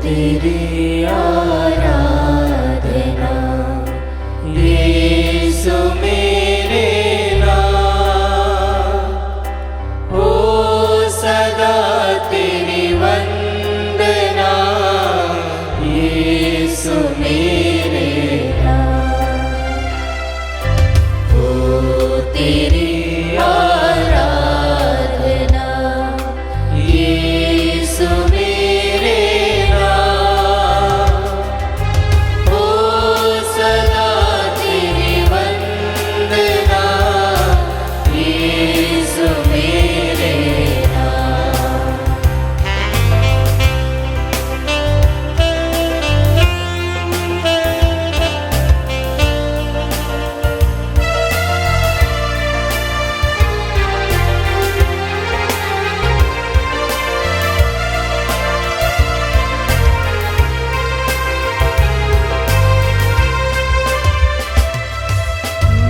तेरी आराधना यीशु मेरे नाम, हो सदा तेरी वंदना यीशु मेरे नाम, हो तेरी आराधना यीशु मेरे नाम, हो सदा तेरी वंदना यीशु मेरे नाम।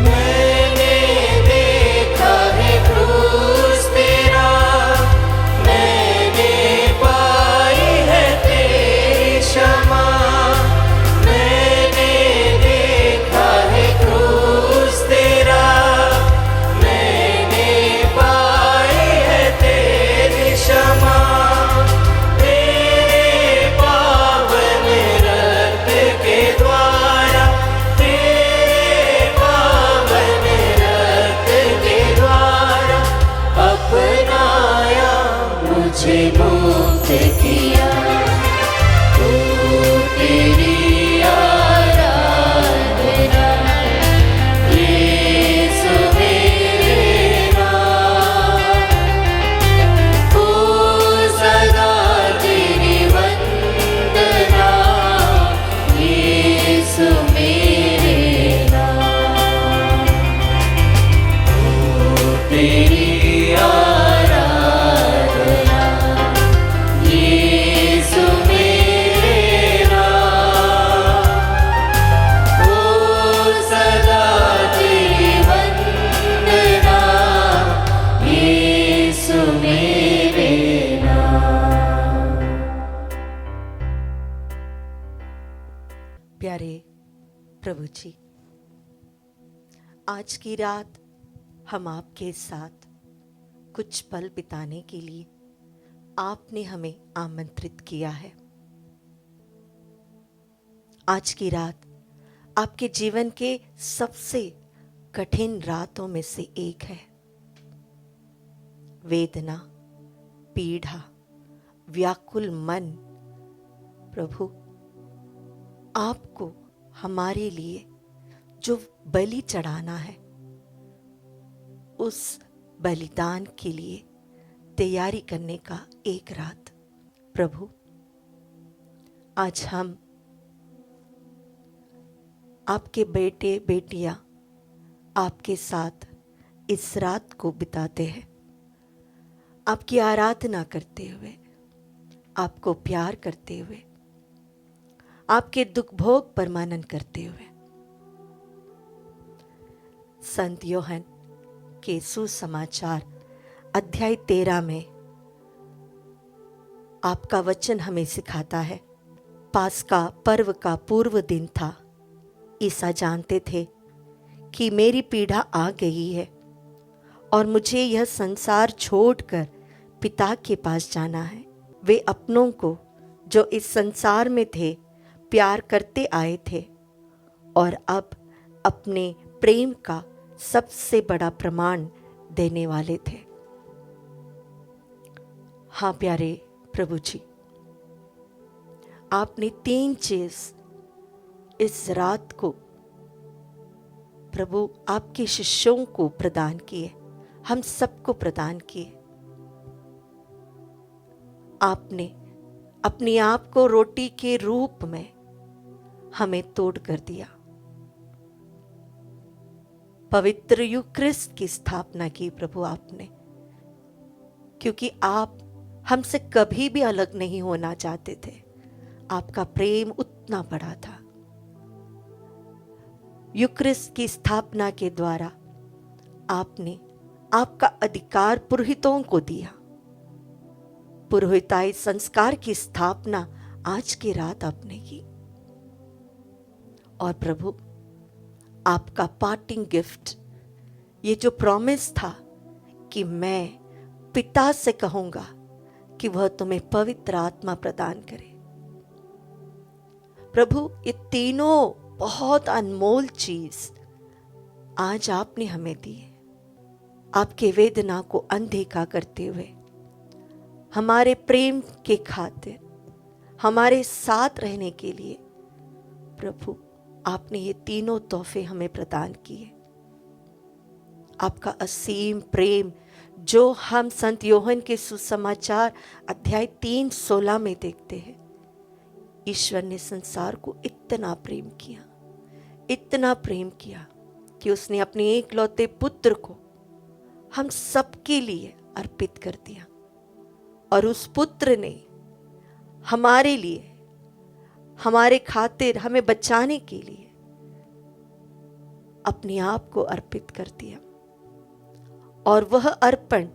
मैंने देखा है क्रूस तेरा, मैंने पाई है तेरी क्षमा, मैंने देखा है क्रूस तेरा, मैंने पाई है तेरी क्षमा, तेरे पावन रक्त के द्वारा, तेरे पावन रक्त के द्वारा अपनाया मुझे मुक्त किया, तू तेरी आराधना यीशु मेरे नाम, हो सदा तेरी वंदना यीशु मेरे नाम, हो तेरी आराधना यीशु मेरे नाम, हो सदा तेरी वंदना यीशु मेरे नाम। प्यारे प्रभु जी, आज की रात हम आपके साथ कुछ पल बिताने के लिए आपने हमें आमंत्रित किया है। आज की रात आपके जीवन के सबसे कठिन रातों में से एक है। वेदना, पीड़ा, व्याकुल मन, प्रभु आपको हमारे लिए जो बलि चढ़ाना है, उस बलिदान के लिए तैयारी करने का एक रात। प्रभु, आज हम आपके बेटे बेटियां आपके साथ इस रात को बिताते हैं, आपकी आराधना करते हुए, आपको प्यार करते हुए, आपके दुख भोग पर मनन करते हुए। संत यूहन्ना के सुसमाचार अध्याय 13 में आपका वचन हमें सिखाता है, पास्का पर्व का पूर्व दिन था। ईसा जानते थे कि मेरी पीड़ा आ गई है और मुझे यह संसार छोड़कर पिता के पास जाना है। वे अपनों को जो इस संसार में थे प्यार करते आए थे और अब अपने प्रेम का सबसे बड़ा प्रमाण देने वाले थे। हाँ प्यारे प्रभु जी, आपने 3 चीज इस रात को प्रभु आपके शिष्यों को प्रदान किए, हम सबको प्रदान किए। आपने अपने आप को रोटी के रूप में हमें तोड़ कर दिया, पवित्र यूक्रिस्ट की स्थापना की प्रभु आपने, क्योंकि आप हमसे कभी भी अलग नहीं होना चाहते थे। आपका प्रेम उतना बड़ा था। यूक्रिस्ट की स्थापना के द्वारा आपने आपका अधिकार पुरोहितों को दिया। पुरोहिताई संस्कार की स्थापना आज की रात आपने की। और प्रभु, आपका पार्टिंग गिफ्ट, ये जो प्रॉमिस था कि मैं पिता से कहूंगा कि वह तुम्हें पवित्र आत्मा प्रदान करे। प्रभु, ये तीनों बहुत अनमोल चीज आज आपने हमें दी है। आपके वेदना को अनदेखा करते हुए हमारे प्रेम के खातिर, हमारे साथ रहने के लिए प्रभु आपने ये तीनों तोहफे हमें प्रदान किए। आपका असीम प्रेम जो हम संत योहन के सुसमाचार अध्याय 3:16 में देखते हैं। ईश्वर ने संसार को इतना प्रेम किया, इतना प्रेम किया कि उसने अपने एकलौते पुत्र को हम सबके लिए अर्पित कर दिया। और उस पुत्र ने हमारे लिए, हमारे खातिर, हमें बचाने के लिए अपने आप को अर्पित कर दिया। और वह अर्पण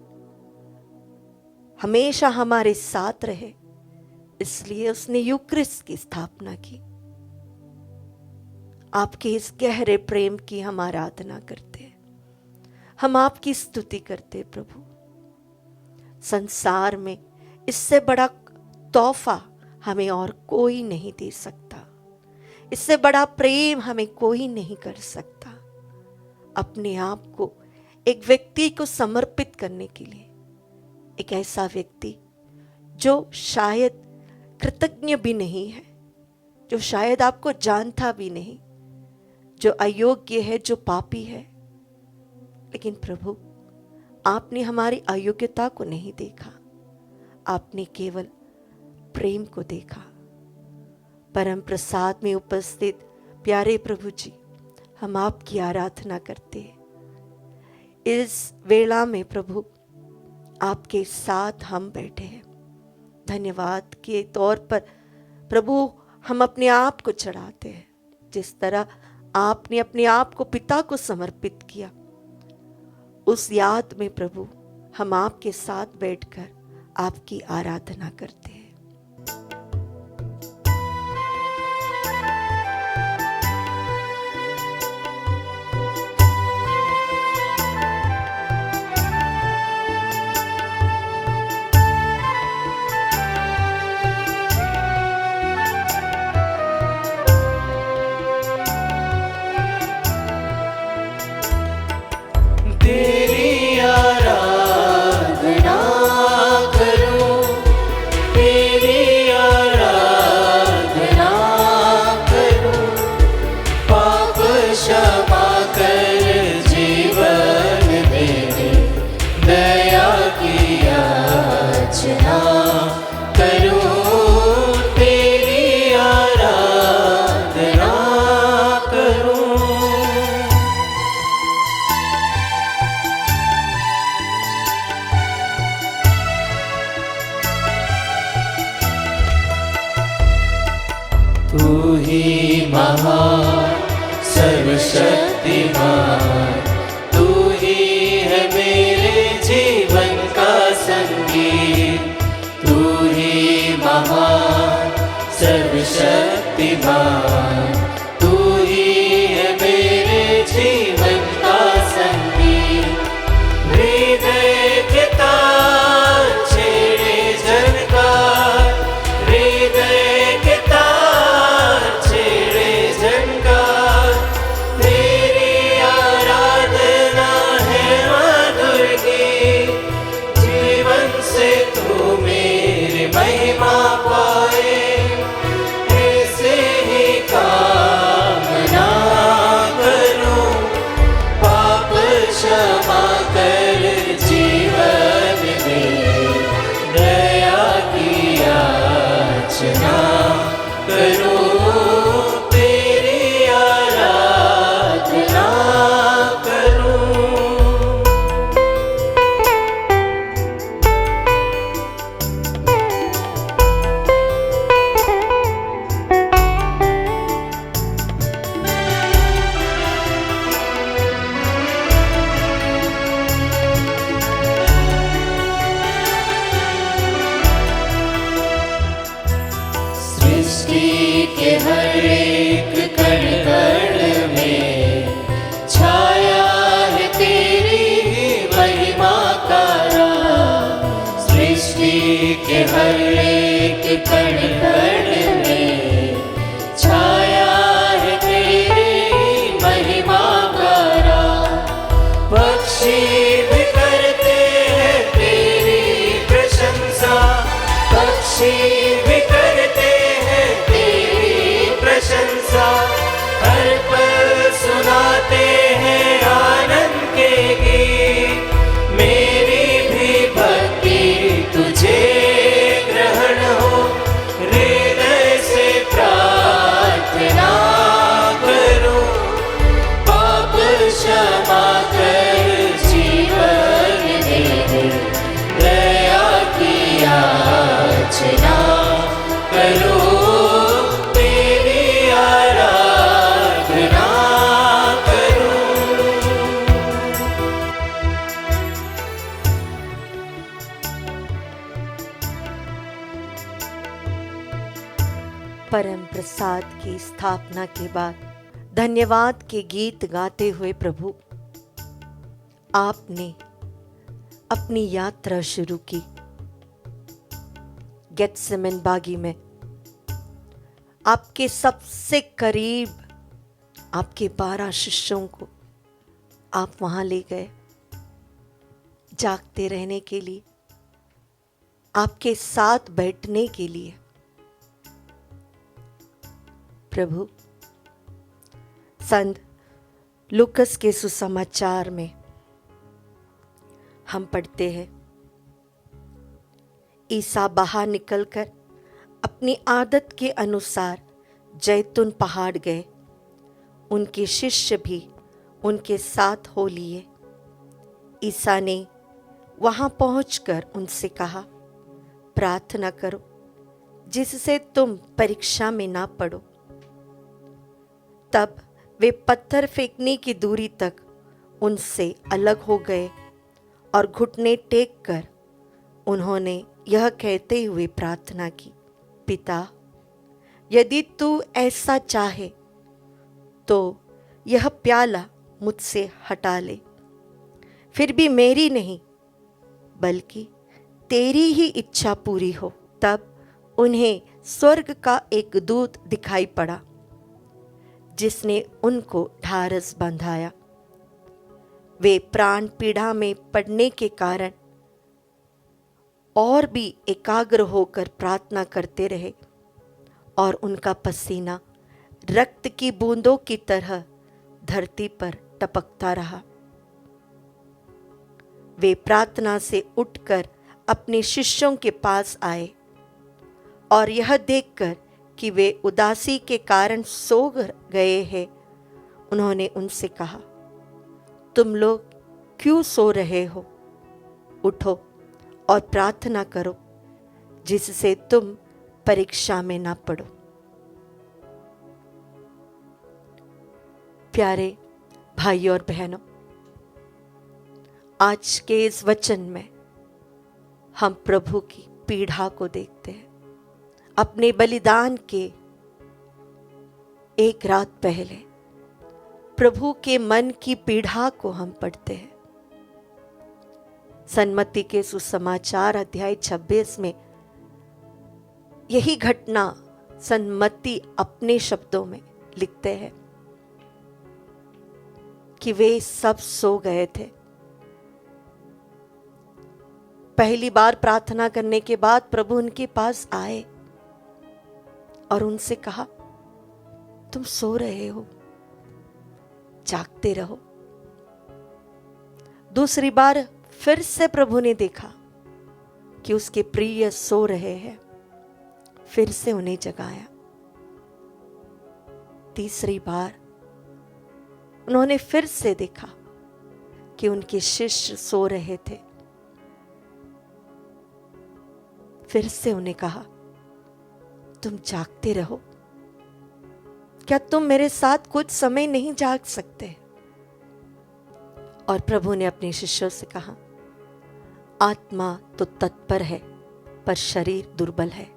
हमेशा हमारे साथ रहे, इसलिए उसने यूक्रिस्ट की स्थापना की। आपके इस गहरे प्रेम की हम आराधना करते हैं, हम आपकी स्तुति करते हैं प्रभु। संसार में इससे बड़ा तोहफा हमें और कोई नहीं दे सकता, इससे बड़ा प्रेम हमें कोई नहीं कर सकता। अपने आप को एक व्यक्ति को समर्पित करने के लिए, एक ऐसा व्यक्ति जो शायद कृतज्ञ भी नहीं है, जो शायद आपको जानता भी नहीं, जो अयोग्य है, जो पापी है। लेकिन प्रभु, आपने हमारी अयोग्यता को नहीं देखा, आपने केवल प्रेम को देखा। परम प्रसाद में उपस्थित प्यारे प्रभु जी, हम आपकी आराधना करते हैं। इस वेला में प्रभु आपके साथ हम बैठे हैं। धन्यवाद के तौर पर प्रभु हम अपने आप को चढ़ाते हैं। जिस तरह आपने अपने आप को पिता को समर्पित किया, उस याद में प्रभु हम आपके साथ बैठकर आपकी आराधना करते हैं। तेरी आराधना करूं, तेरी आराधना करूं, पाप क्षमा कर जीवन मेरे, दया की याचना करूं, तेरी आराधना करूं। तू ही महान सर्वशक्तिमान, तू ही है मेरे जीवन का संगीत। तू ही महान सर्वशक्तिमान, तू ही है मेरे जीवन का संगीत। हृदय के तार छेड़े झनकार, हृदय के तार छेड़े झनकार, तेरी आराधना है मधुर गीत। जीवन से तू मेरी महिमा पाए, ऐसे ही कामना करूं, पाप क्षमा कर जीवन में, दया की याचना करूं, तेरी आराधना करूं। हर एक कण कण में छाया है तेरी महिमा का राज। पक्षी भी करते हैं तेरी प्रशंसा, पक्षी भी करते हैं तेरी प्रशंसा। हर पल सुनाते हैं आनंद के गीत, मेरी भी भक्ति तुझे ग्रहण हो। हृदय से प्रार्थना करूं, पाप क्षमा कर जीवन दे दे। दया की याचना करूं, तेरी आराधना करूं। परम प्रसाद की स्थापना के बाद धन्यवाद के गीत गाते हुए प्रभु आपने अपनी यात्रा शुरू की। गेत्सेमन बागी में आपके सबसे करीब आपके 12 शिष्यों को आप वहां ले गए जागते रहने के लिए, आपके साथ बैठने के लिए। प्रभु, संत लूकस के सुसमाचार में हम पढ़ते हैं, ईसा बाहर निकलकर अपनी आदत के अनुसार जैतून पहाड़ गए। उनके शिष्य भी उनके साथ हो लिए। ईसा ने वहां पहुंचकर उनसे कहा, प्रार्थना करो जिससे तुम परीक्षा में ना पड़ो। तब वे पत्थर फेंकने की दूरी तक उनसे अलग हो गए और घुटने टेक कर उन्होंने यह कहते हुए प्रार्थना की, पिता, यदि तू ऐसा चाहे तो यह प्याला मुझसे हटा ले, फिर भी मेरी नहीं बल्कि तेरी ही इच्छा पूरी हो। तब उन्हें स्वर्ग का एक दूत दिखाई पड़ा जिसने उनको ढारस बंधाया। वे प्राण पीड़ा में पड़ने के कारण और भी एकाग्र होकर प्रार्थना करते रहे और उनका पसीना रक्त की बूंदों की तरह धरती पर टपकता रहा। वे प्रार्थना से उठकर अपने शिष्यों के पास आए और यह देखकर कि वे उदासी के कारण सो गए हैं, उन्होंने उनसे कहा, तुम लोग क्यों सो रहे हो? उठो और प्रार्थना करो जिससे तुम परीक्षा में ना पड़ो। प्यारे भाई और बहनों, आज के इस वचन में हम प्रभु की पीड़ा को देखते हैं। अपने बलिदान के एक रात पहले प्रभु के मन की पीड़ा को हम पढ़ते हैं। सन्मति के सुसमाचार अध्याय 26 में यही घटना सन्मति अपने शब्दों में लिखते हैं कि वे सब सो गए थे। पहली बार प्रार्थना करने के बाद प्रभु उनके पास आए और उनसे कहा, तुम सो रहे हो, जागते रहो। दूसरी बार फिर से प्रभु ने देखा कि उसके प्रिय सो रहे हैं, फिर से उन्हें जगाया। तीसरी बार उन्होंने फिर से देखा कि उनके शिष्य सो रहे थे, फिर से उन्हें कहा, तुम जागते रहो, क्या तुम मेरे साथ कुछ समय नहीं जाग सकते? और प्रभु ने अपने शिष्यों से कहा, आत्मा तो तत्पर है पर शरीर दुर्बल है।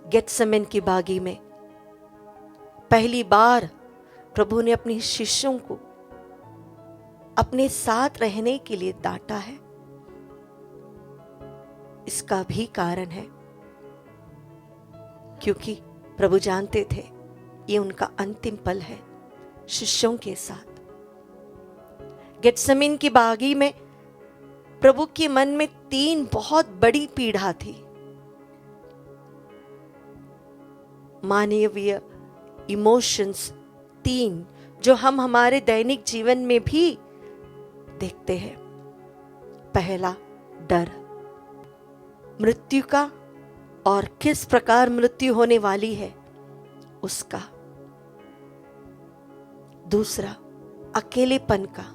गेत्सेमन की बागी में पहली बार प्रभु ने अपने शिष्यों को अपने साथ रहने के लिए डांटा है। इसका भी कारण है, क्योंकि प्रभु जानते थे ये उनका अंतिम पल है शिष्यों के साथ। गेत्सेमनी की बागी में प्रभु के मन में 3 बहुत बड़ी पीड़ा थी। मानवीय इमोशंस 3 जो हम हमारे दैनिक जीवन में भी देखते हैं। पहला, डर, मृत्यु का और किस प्रकार मृत्यु होने वाली है उसका। दूसरा, अकेलेपन का,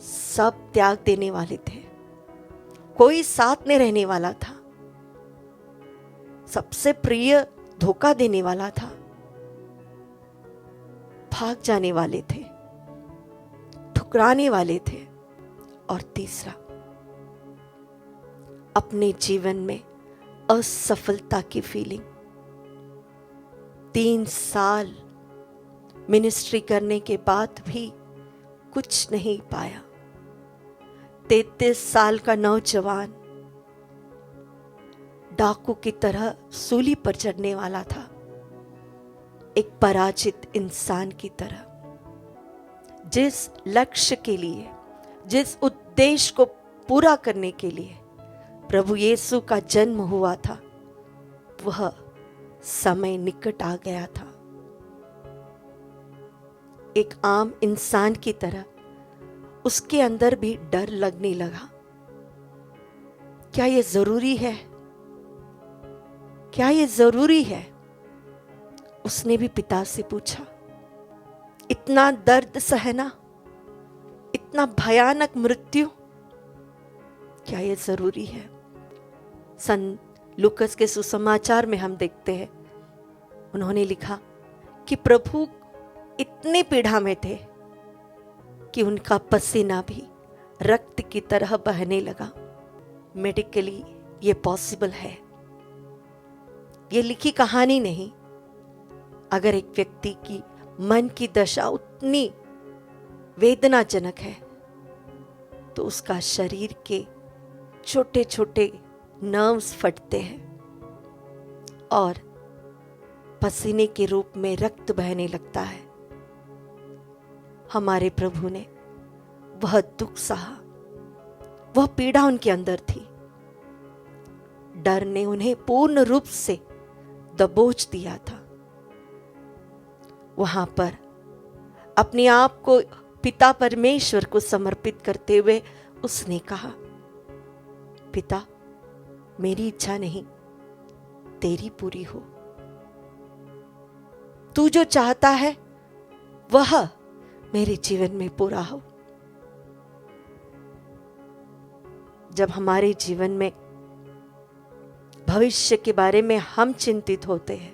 सब त्याग देने वाले थे, कोई साथ नहीं रहने वाला था, सबसे प्रिय धोखा देने वाला था, भाग जाने वाले थे, ठुकराने वाले थे। और तीसरा, अपने जीवन में असफलता की फीलिंग। 3 साल मिनिस्ट्री करने के बाद भी कुछ नहीं पाया। 33 साल का नौजवान डाकू की तरह सूली पर चढ़ने वाला था, एक पराजित इंसान की तरह। जिस लक्ष्य के लिए, जिस उद्देश्य को पूरा करने के लिए प्रभु यीशु का जन्म हुआ था, वह समय निकट आ गया था। एक आम इंसान की तरह उसके अंदर भी डर लगने लगा। क्या यह जरूरी है? क्या यह जरूरी है? उसने भी पिता से पूछा। इतना दर्द सहना, इतना भयानक मृत्यु, क्या यह जरूरी है? संत लूकस के सुसमाचार में हम देखते हैं, उन्होंने लिखा कि प्रभु इतने पीड़ा में थे कि उनका पसीना भी रक्त की तरह बहने लगा। मेडिकली ये पॉसिबल है, ये लिखी कहानी नहीं। अगर एक व्यक्ति की मन की दशा उतनी वेदनाजनक है तो उसका शरीर के छोटे छोटे नर्व्स फटते हैं और पसीने के रूप में रक्त बहने लगता है। हमारे प्रभु ने वह दुख सहा, वह पीड़ा उनके अंदर थी। डर ने उन्हें पूर्ण रूप से दबोच दिया था। वहां पर अपने आप को पिता परमेश्वर को समर्पित करते हुए उसने कहा, पिता, मेरी इच्छा नहीं, तेरी पूरी हो। तू जो चाहता है वह मेरे जीवन में पूरा हो। जब हमारे जीवन में भविष्य के बारे में हम चिंतित होते हैं,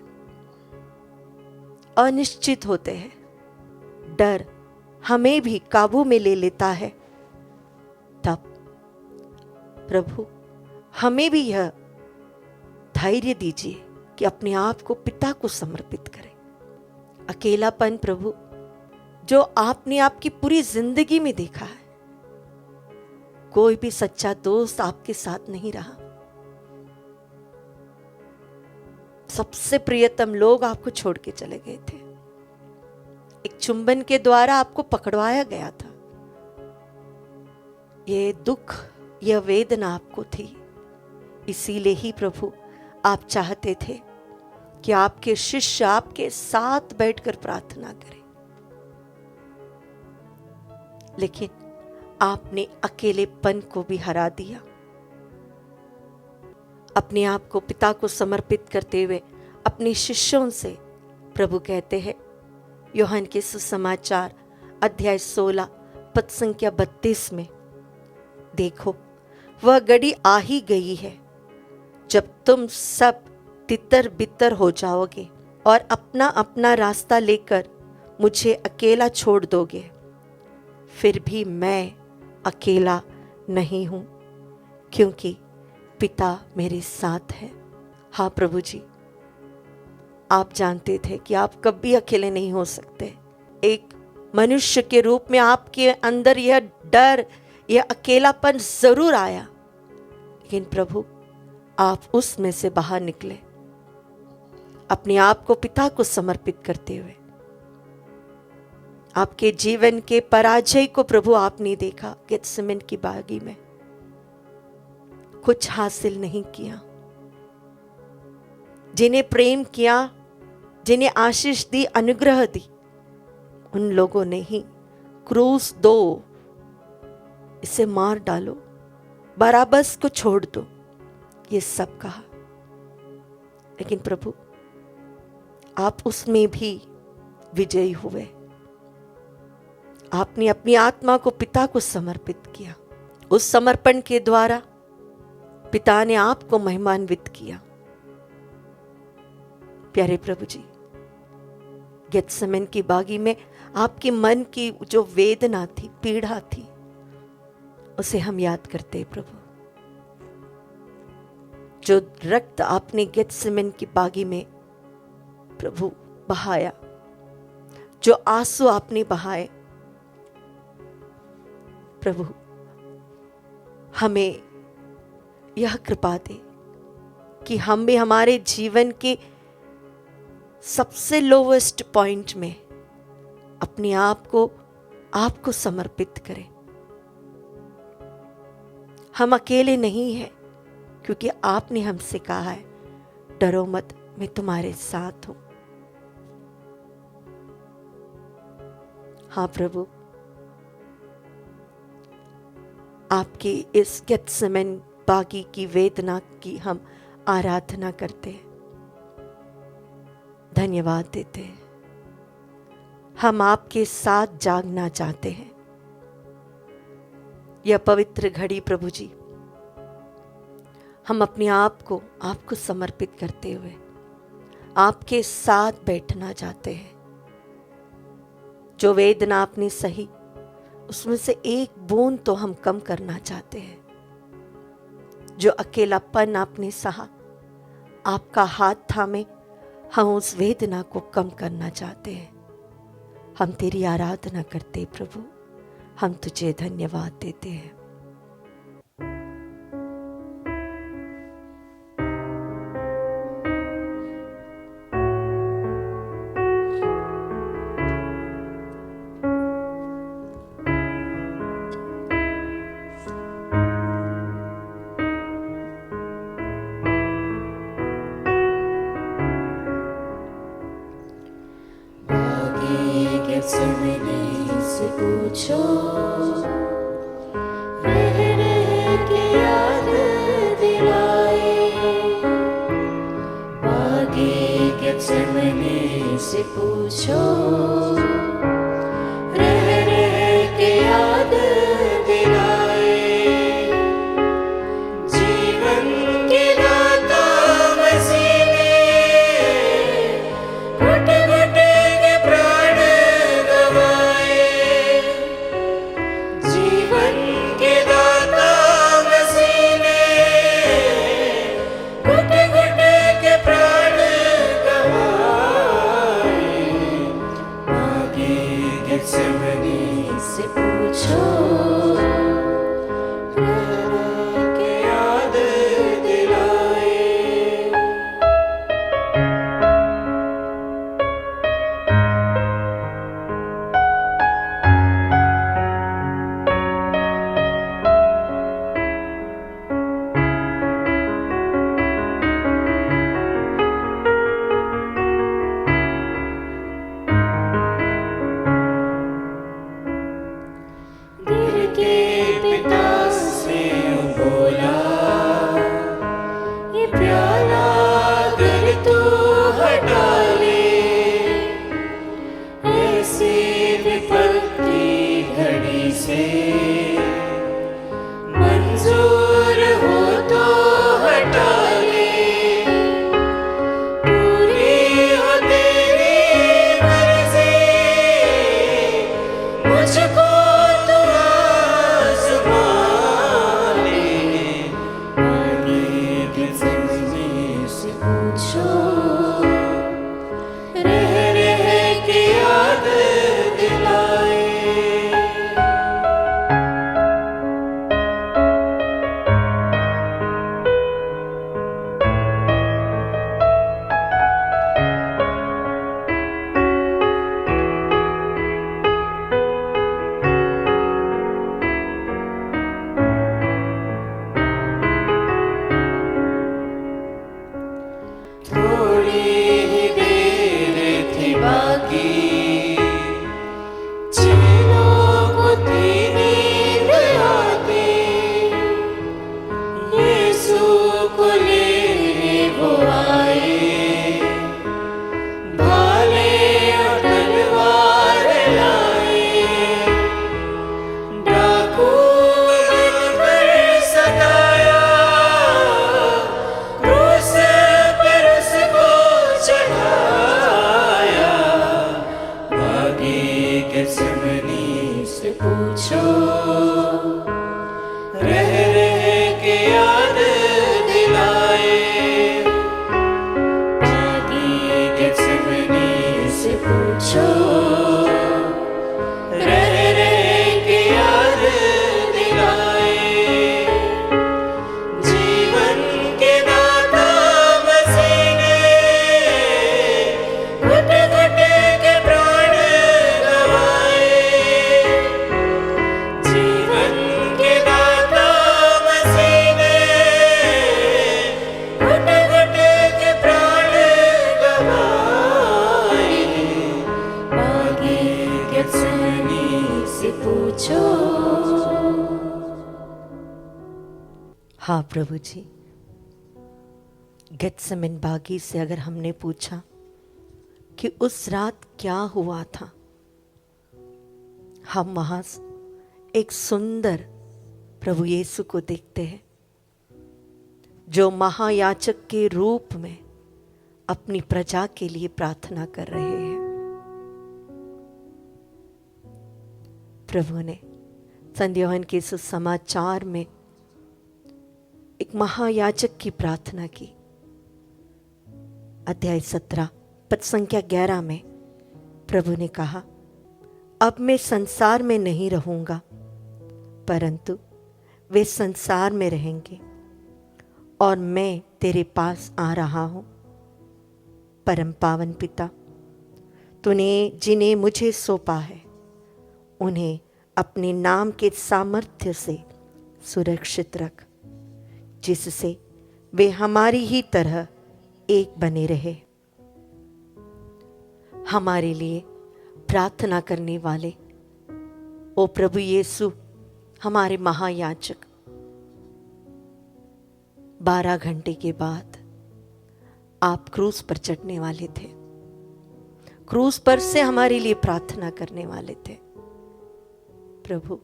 अनिश्चित होते हैं, डर हमें भी काबू में ले लेता है, तब प्रभु हमें भी यह धैर्य दीजिए कि अपने आप को पिता को समर्पित करें। अकेलापन प्रभु जो आपने आपकी पूरी जिंदगी में देखा है, कोई भी सच्चा दोस्त आपके साथ नहीं रहा। सबसे प्रियतम लोग आपको छोड़ के चले गए थे। एक चुंबन के द्वारा आपको पकड़वाया गया था। ये दुख, यह वेदना आपको थी। इसीलिए ही प्रभु आप चाहते थे कि आपके शिष्य आपके साथ बैठकर प्रार्थना करें, लेकिन आपने अकेलेपन को भी हरा दिया। अपने आप को पिता को समर्पित करते हुए अपने शिष्यों से प्रभु कहते हैं, यूहन्ना के सुसमाचार अध्याय 16 पद संख्या 32 में, देखो वह घड़ी आ ही गई है जब तुम सब तितर बितर हो जाओगे और अपना अपना रास्ता लेकर मुझे अकेला छोड़ दोगे। फिर भी मैं अकेला नहीं हूं, क्योंकि पिता मेरे साथ है। हाँ प्रभु जी, आप जानते थे कि आप कभी अकेले नहीं हो सकते। एक मनुष्य के रूप में आपके अंदर यह डर, यह अकेलापन जरूर आया, लेकिन प्रभु आप उसमें से बाहर निकले, अपने आप को पिता को समर्पित करते हुए। आपके जीवन के पराजय को प्रभु आपने देखा। गेत्सेमन की बागी में कुछ हासिल नहीं किया। जिन्हें प्रेम किया, जिन्हें आशीष दी, अनुग्रह दी, उन लोगों ने ही क्रूस दो, इसे मार डालो, बराबस को छोड़ दो, ये सब कहा। लेकिन प्रभु आप उसमें भी विजयी हुए। आपने अपनी आत्मा को पिता को समर्पित किया। उस समर्पण के द्वारा पिता ने आपको महिमान्वित किया। प्यारे प्रभु जी, गेत्सेमन की बागी में आपके मन की जो वेदना थी, पीड़ा थी, उसे हम याद करते हैं प्रभु। जो रक्त आपने गेत्सेमन की बागी में प्रभु बहाया, जो आंसू आपने बहाए, प्रभु हमें यह कृपा दे कि हम भी हमारे जीवन के सबसे लोवेस्ट पॉइंट में अपने आप को आपको समर्पित करें। हम अकेले नहीं हैं, क्योंकि आपने हमसे कहा है, डरो मत, मैं तुम्हारे साथ हूं। हाँ प्रभु, आपकी इस गेत्सेमन बागी की वेदना की हम आराधना करते हैं, धन्यवाद देते हैं। हम आपके साथ जागना चाहते हैं। यह पवित्र घड़ी प्रभु जी, हम अपने आप को आपको समर्पित करते हुए आपके साथ बैठना चाहते हैं। जो वेदना आपने सही, उसमें से एक बूंद तो हम कम करना चाहते हैं। जो अकेलापन आपने सहा, आपका हाथ थामे, हम उस वेदना को कम करना चाहते हैं। हम तेरी आराधना करते प्रभु, हम तुझे धन्यवाद देते हैं। गेत्सेमनी से पूछो, रह रह के याद दिलाए। बागी गेत्सेमनी से पूछो, रह रह के याद दिलाए। जीवन के दाता मसीह ने घुट घुट के प्राण गवाए। जीवन के दाता मसीह ने घुट घुट के प्राण गवाए। बागी गेत्सेमनी से पूछो, रह रह के याद दिलाए। गिर के पिता से बोला, ये प्याला अगर तू हटा ले। ऐसी विपत्ति घड़ी से मंजूर हो तो हटा ले। पूरी हो तेरी मर्जी, मुझको तू आज़मा ले। बागी गेत्सेमनी से पूछो, रह रह के याद दिलाए। हाँ प्रभु जी, गेत्सेमन बागी से अगर हमने पूछा कि उस रात क्या हुआ था, हम वहां एक सुंदर प्रभु यीशु को देखते हैं जो महायाजक के रूप में अपनी प्रजा के लिए प्रार्थना कर रहे हैं। प्रभु ने संत यूहन्ना के सुसमाचार में एक महायाजक की प्रार्थना की। अध्याय 17 पद संख्या 11 में प्रभु ने कहा, अब मैं संसार में नहीं रहूंगा, परंतु वे संसार में रहेंगे, और मैं तेरे पास आ रहा हूं। परम पावन पिता, तूने जिन्हें मुझे सौंपा है उन्हें अपने नाम के सामर्थ्य से सुरक्षित रख, जिससे वे हमारी ही तरह एक बने रहे। हमारे लिए प्रार्थना करने वाले ओ प्रभु यीशु, हमारे महायाजक, 12 घंटे के बाद आप क्रूस पर चढ़ने वाले थे, क्रूस पर से हमारे लिए प्रार्थना करने वाले थे। प्रभु,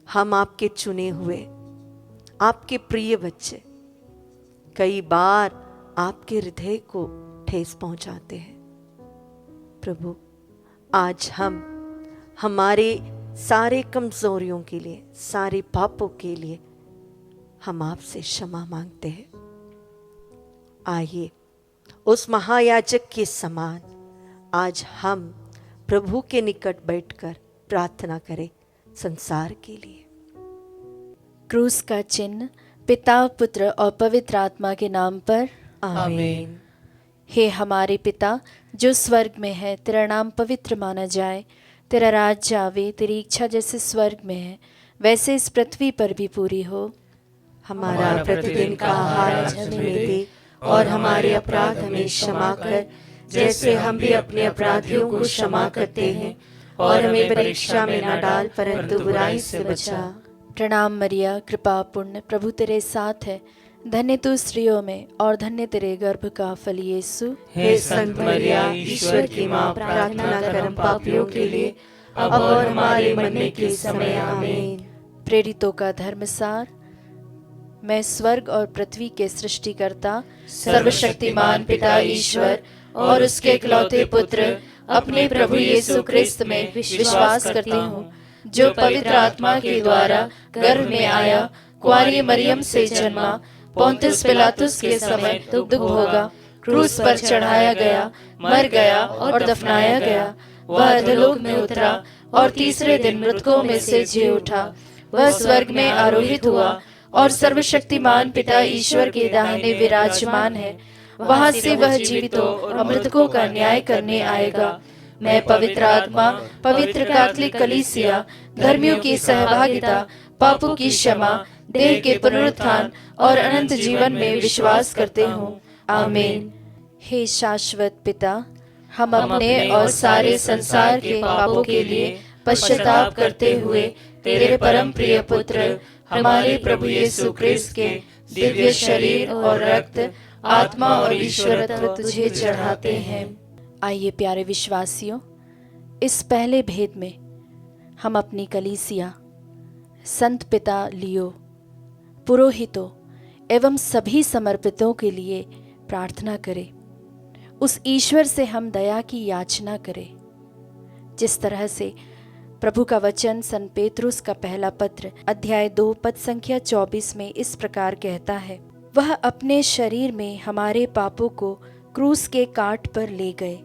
हम आपके चुने हुए, आपके प्रिय बच्चे कई बार आपके हृदय को ठेस पहुंचाते हैं। प्रभु, आज हम हमारे सारे कमजोरियों के लिए, सारे पापों के लिए हम आपसे क्षमा मांगते हैं। आइए उस महायाजक के समान आज हम प्रभु के निकट बैठकर प्रार्थना करें संसार के लिए। क्रूस का चिन्ह पिता, पुत्र और पवित्र आत्मा के नाम पर आमीन। हे हमारे पिता जो स्वर्ग में है, तेरा नाम पवित्र माना जाए, तेरा राज्य आवे, तेरी इच्छा जैसे स्वर्ग में है वैसे इस पृथ्वी पर भी पूरी हो। हमारा प्रतिदिन का आहार आज हमें दे, और हमारे अपराध हमें क्षमा कर, जैसे हम भी अपने अपराधियों को क्षमा करते हैं, और हमें परीक्षा में न डाल, परंतु बुराई से बचा। प्रणाम मरिया, कृपा पूर्ण, प्रभु तेरे साथ है, धन्य तू स्त्रियों में और धन्य तेरे गर्भ का फल यीशु। हे संत मरिया, ईश्वर की माँ, प्रार्थना कर हम पापियों के लिए, अब और हमारे मरने के समय। आमीन। प्रेरितों का धर्मसार। मैं स्वर्ग और पृथ्वी के सृष्टिकर्ता सर्वशक्तिमान पिता ईश्वर और उसके इकलौते पुत्र अपने प्रभु यीशु क्रिस्त में विश्वास करती हूँ, जो पवित्र आत्मा के द्वारा गर्भ में आया, कुंवारी मरियम से जन्मा, पोंतियुस पिलातुस के समय दुख भोगा, क्रूस पर चढ़ाया गया, मर गया और दफनाया गया। वह अधोलोक में उतरा और तीसरे दिन मृतकों में से जी उठा। वह स्वर्ग में आरोहित हुआ और सर्वशक्तिमान पिता ईश्वर के दाहिने विराजमान है। वहां से वह जीवितों और मृतकों का न्याय करने आएगा। मैं पवित्र आत्मा, पवित्र कैथोलिक कलीसिया, धर्मियों की सहभागिता, पापों की क्षमा, देह के पुनरुत्थान और अनंत जीवन में विश्वास करते हूँ। आमीन। हे शाश्वत पिता, हम अपने और सारे संसार के पापों के लिए पश्चाताप करते हुए तेरे परम प्रिय पुत्र हमारे प्रभु यीशु क्रिस्त के दिव्य शरीर और रक्त, आत्मा और ईश्वरत्व तुझे चढ़ाते हैं। आइए प्यारे विश्वासियों, इस पहले भेद में हम अपनी कलीसिया, संत पिता लियो, पुरोहितों एवं सभी समर्पितों के लिए प्रार्थना करें। उस ईश्वर से हम दया की याचना करें, जिस तरह से प्रभु का वचन संत पेतरुस का पहला पत्र अध्याय 2 पद संख्या 24 में इस प्रकार कहता है, वह अपने शरीर में हमारे पापों को क्रूस के काट पर ले गए,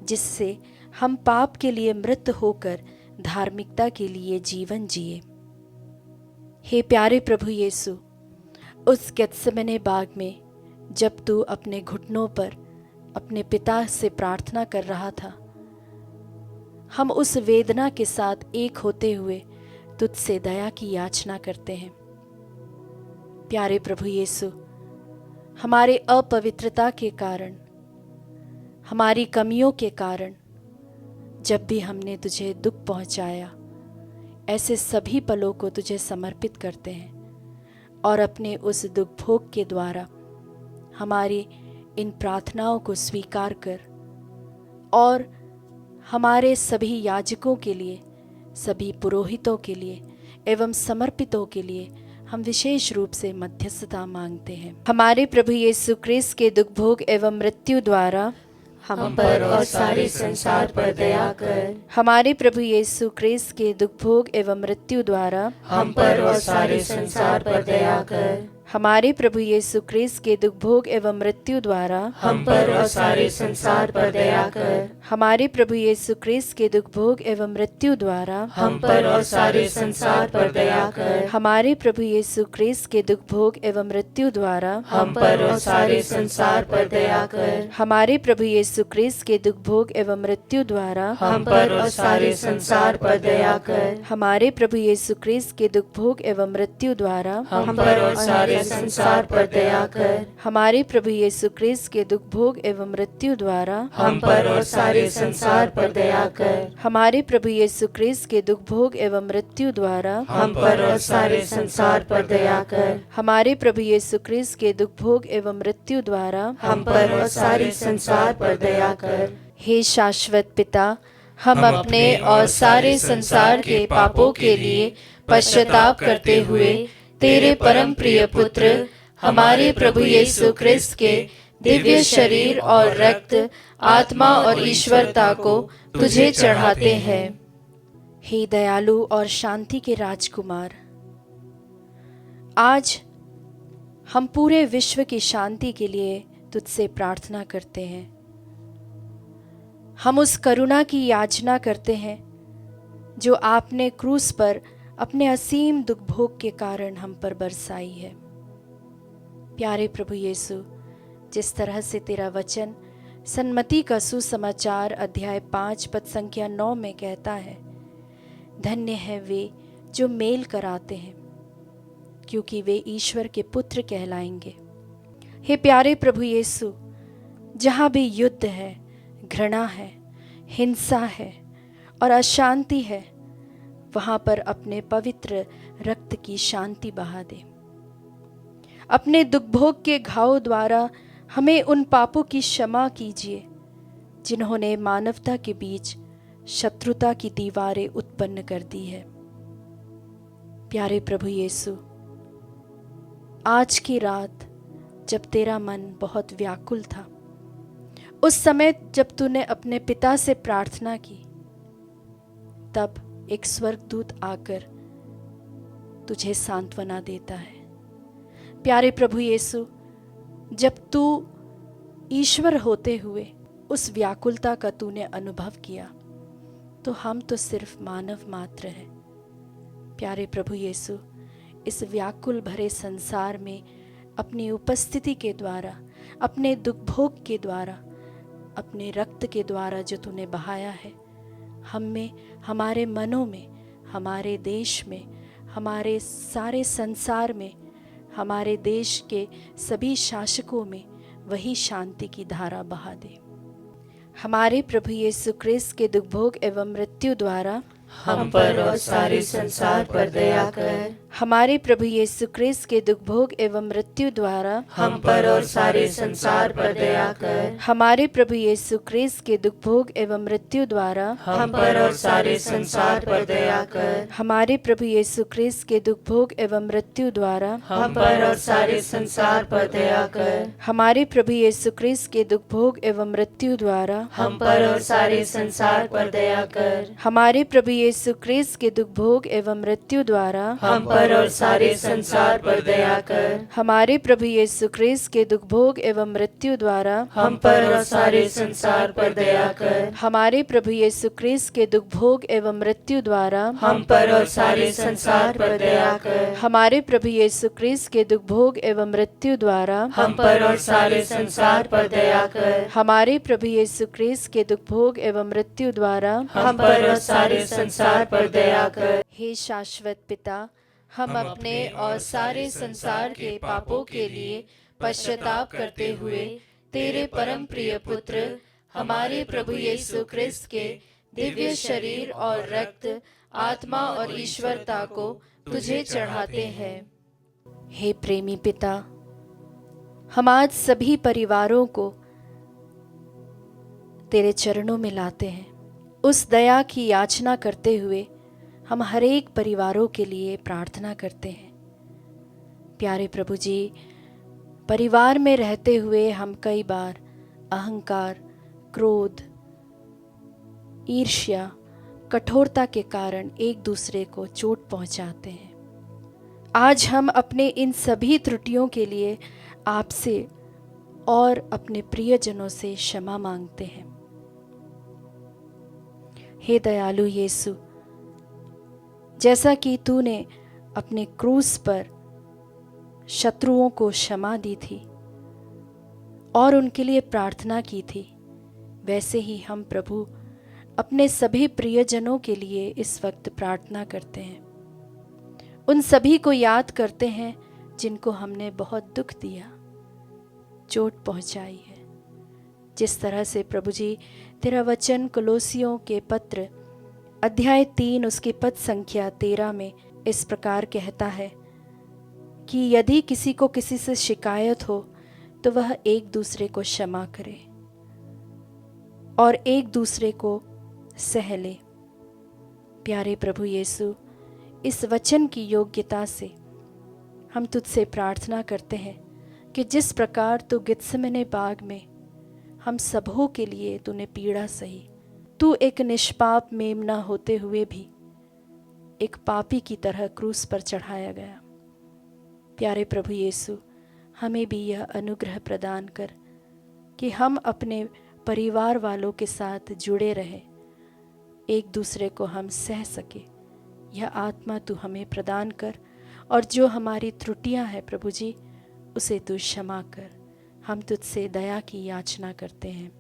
जिससे हम पाप के लिए मृत होकर धार्मिकता के लिए जीवन जिए। हे प्यारे प्रभु यीशु, उस गेत्सेमने बाग में जब तू अपने घुटनों पर अपने पिता से प्रार्थना कर रहा था, हम उस वेदना के साथ एक होते हुए तुझसे दया की याचना करते हैं। प्यारे प्रभु यीशु, हमारे अपवित्रता के कारण, हमारी कमियों के कारण जब भी हमने तुझे दुख पहुंचाया, ऐसे सभी पलों को तुझे समर्पित करते हैं। और अपने उस दुख भोग के द्वारा हमारी इन प्रार्थनाओं को स्वीकार कर और हमारे सभी याजकों के लिए, सभी पुरोहितों के लिए एवं समर्पितों के लिए हम विशेष रूप से मध्यस्थता मांगते हैं। हमारे प्रभु यीशु ख्रीस्त के दुख भोग एवं मृत्यु द्वारा हम पर और सारे संसार पर दया कर। हमारे प्रभु यीशु ख्रीस्त के दुख भोग एवं मृत्यु द्वारा हम पर और सारे संसार पर दया कर। हमारे प्रभु यीशु ख्रीस्त के दुख भोग एवं मृत्यु द्वारा हम पर और सारे संसार पर दया कर। हमारे प्रभु यीशु ख्रीस्त के दुख भोग एवं मृत्यु द्वारा हम पर और सारे संसार पर दया कर। हमारे प्रभु यीशु ख्रीस्त के दुख भोग एवं मृत्यु द्वारा हम पर और सारे संसार पर दया कर। हमारे प्रभु यीशु ख्रीस्त के दुख भोग एवं मृत्यु द्वारा हम पर और सारे संसार पर दया कर। हमारे प्रभु यीशु ख्रीस्त के दुख भोग एवं मृत्यु द्वारा हम पर और सारे संसार पर दया कर। हमारे प्रभु यीशु ख्रीस्त के दुख भोग एवं मृत्यु द्वारा हम पर और सारे संसार पर दया कर। हमारे प्रभु यीशु ख्रीस्त के दुख भोग एवं मृत्यु द्वारा हम पर और सारे संसार पर दया कर। हमारे प्रभु यीशु ख्रीस्त के दुख भोग एवं मृत्यु द्वारा हम पर और सारे संसार पर दया कर। हे शाश्वत पिता, हम अपने और सारे संसार के पापों के लिए पश्चाताप करते हुए तेरे परम प्रिय पुत्र हमारे प्रभु यीशु ख्रीस्त के दिव्य शरीर और रक्त, आत्मा और ईश्वरता को तुझे चढ़ाते हैं। हे दयालु और शांति के राजकुमार, आज हम पूरे विश्व की शांति के लिए तुझसे प्रार्थना करते हैं। हम उस करुणा की याचना करते हैं जो आपने क्रूस पर अपने असीम दुख भोग के कारण हम पर बरसाई है। प्यारे प्रभु यीशु, जिस तरह से तेरा वचन सन्मति का सुसमाचार अध्याय 5 पद संख्या 9 में कहता है, धन्य है वे जो मेल कराते हैं, क्योंकि वे ईश्वर के पुत्र कहलाएंगे। हे प्यारे प्रभु यीशु, जहाँ भी युद्ध है, घृणा है, हिंसा है और अशांति है, वहां पर अपने पवित्र रक्त की शांति बहा दे। अपने दुख भोग के घाव द्वारा हमें उन पापों की क्षमा कीजिए जिन्होंने मानवता के बीच शत्रुता की दीवारें उत्पन्न कर दी है। प्यारे प्रभु यीशु, आज की रात जब तेरा मन बहुत व्याकुल था, उस समय जब तूने अपने पिता से प्रार्थना की, तब एक स्वर्गदूत आकर तुझे सांत्वना देता है। प्यारे प्रभु यीशु, जब तू ईश्वर होते हुए उस व्याकुलता का तूने अनुभव किया, तो हम तो सिर्फ मानव मात्र हैं। प्यारे प्रभु यीशु, इस व्याकुल भरे संसार में अपनी उपस्थिति के द्वारा, अपने दुख भोग के द्वारा, अपने रक्त के द्वारा जो तूने बहाया है, हम में, हमारे मनों में, हमारे देश में, हमारे सारे संसार में, हमारे देश के सभी शासकों में वही शांति की धारा बहा दे। हमारे प्रभु यीशु ख्रीस्त के दुख भोग एवं मृत्यु द्वारा हम पर और सारे संसार पर दया कर। हमारे प्रभु यीशु ख्रीस्त के दुख भोग एवं मृत्यु द्वारा हम पर और सारे संसार पर दया कर। हमारे प्रभु यीशु ख्रीस्त के दुख भोग एवं मृत्यु द्वारा हम पर और सारे संसार पर दया कर। हमारे प्रभु यीशु ख्रीस्त के दुख भोग एवं मृत्यु द्वारा हम पर और सारे संसार पर दया कर। हमारे प्रभु यीशु ख्रीस्त के दुख भोग एवं मृत्यु द्वारा हम पर और सारे संसार पर दया कर। हमारे प्रभु यीशु ख्रीस्त के दुख भोग एवं मृत्यु द्वारा हम पर और सारे संसार पर दया कर। हमारे प्रभु यीशु ख्रीस्त के दुख भोग एवं मृत्यु द्वारा हम पर और सारे संसार पर दया कर। हमारे प्रभु यीशु ख्रीस्त के दुख भोग एवं मृत्यु द्वारा हम पर और सारे संसार पर दया कर। हमारे प्रभु यीशु ख्रीस्त के दुख भोग एवं मृत्यु द्वारा हम पर और सारे संसार पर दया कर। हमारे प्रभु यीशु ख्रीस्त के दुख भोग एवं मृत्यु द्वारा हम पर और सारे संसार पर दया कर। हे शाश्वत पिता, हम अपने और सारे संसार के पापों के लिए पश्चाताप करते हुए तेरे परम प्रिय पुत्र हमारे प्रभु यीशु ख्रीस्त के दिव्य शरीर और रक्त, आत्मा और ईश्वरता को तुझे चढ़ाते हैं। हे प्रेमी पिता, हम आज सभी परिवारों को तेरे चरणों में लाते हैं। उस दया की याचना करते हुए हम हर एक परिवारों के लिए प्रार्थना करते हैं। प्यारे प्रभु जी, परिवार में रहते हुए हम कई बार अहंकार, क्रोध, ईर्ष्या, कठोरता के कारण एक दूसरे को चोट पहुंचाते हैं। आज हम अपने इन सभी त्रुटियों के लिए आपसे और अपने प्रियजनों से क्षमा मांगते हैं। हे दयालु यीशु, जैसा कि तूने अपने क्रूस पर शत्रुओं को क्षमा दी थी और उनके लिए प्रार्थना की थी, वैसे ही हम प्रभु अपने सभी प्रियजनों के लिए इस वक्त प्रार्थना करते हैं। उन सभी को याद करते हैं जिनको हमने बहुत दुख दिया, चोट पहुंचाई है। जिस तरह से प्रभु जी तेरा वचन कोलोसियों के पत्र अध्याय 3 उसकी पद संख्या 13 में इस प्रकार कहता है कि यदि किसी को किसी से शिकायत हो तो वह एक दूसरे को क्षमा करे और एक दूसरे को सह ले। प्यारे प्रभु यीशु, इस वचन की योग्यता से हम तुझसे प्रार्थना करते हैं कि जिस प्रकार तू गेत्सेमने बाग में हम सबों के लिए तूने पीड़ा सही, तू एक निष्पाप मेमना होते हुए भी एक पापी की तरह क्रूस पर चढ़ाया गया। प्यारे प्रभु यीशु, हमें भी यह अनुग्रह प्रदान कर कि हम अपने परिवार वालों के साथ जुड़े रहें, एक दूसरे को हम सह सके। यह आत्मा तू हमें प्रदान कर और जो हमारी त्रुटियां हैं प्रभु जी, उसे तू क्षमा कर। हम तुझसे दया की याचना करते हैं।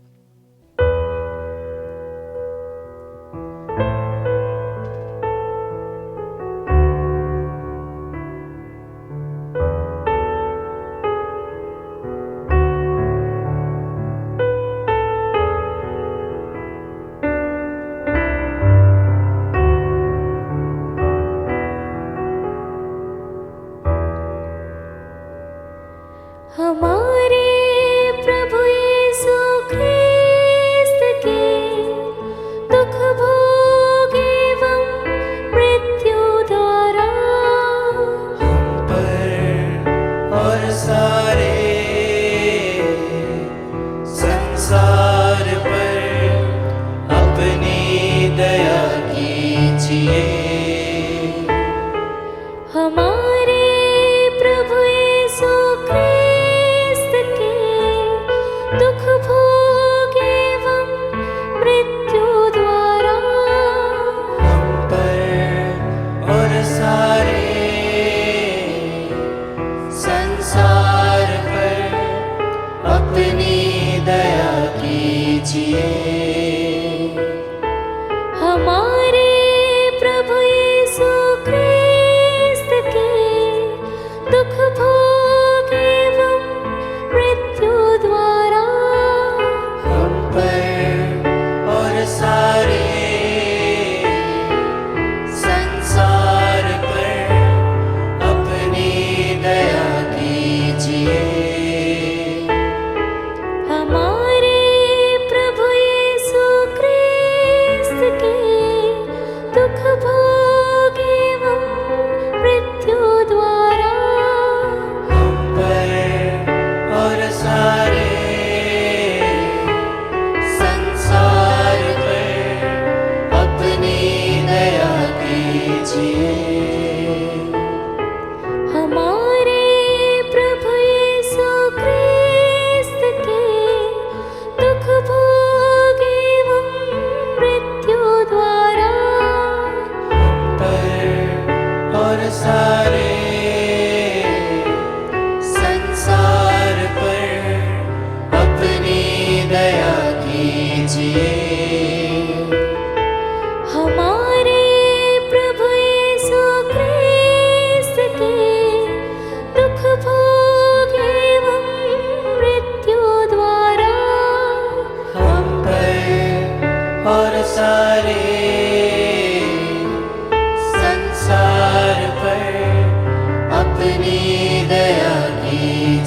हमारे प्रभु यीशु ख्रिस्त के दुख भोग एवं मृत्यु द्वारा हम पर और सारे संसार पर अपनी दया कीजिए। हमारे प्रभु यीशु ख्रिस्त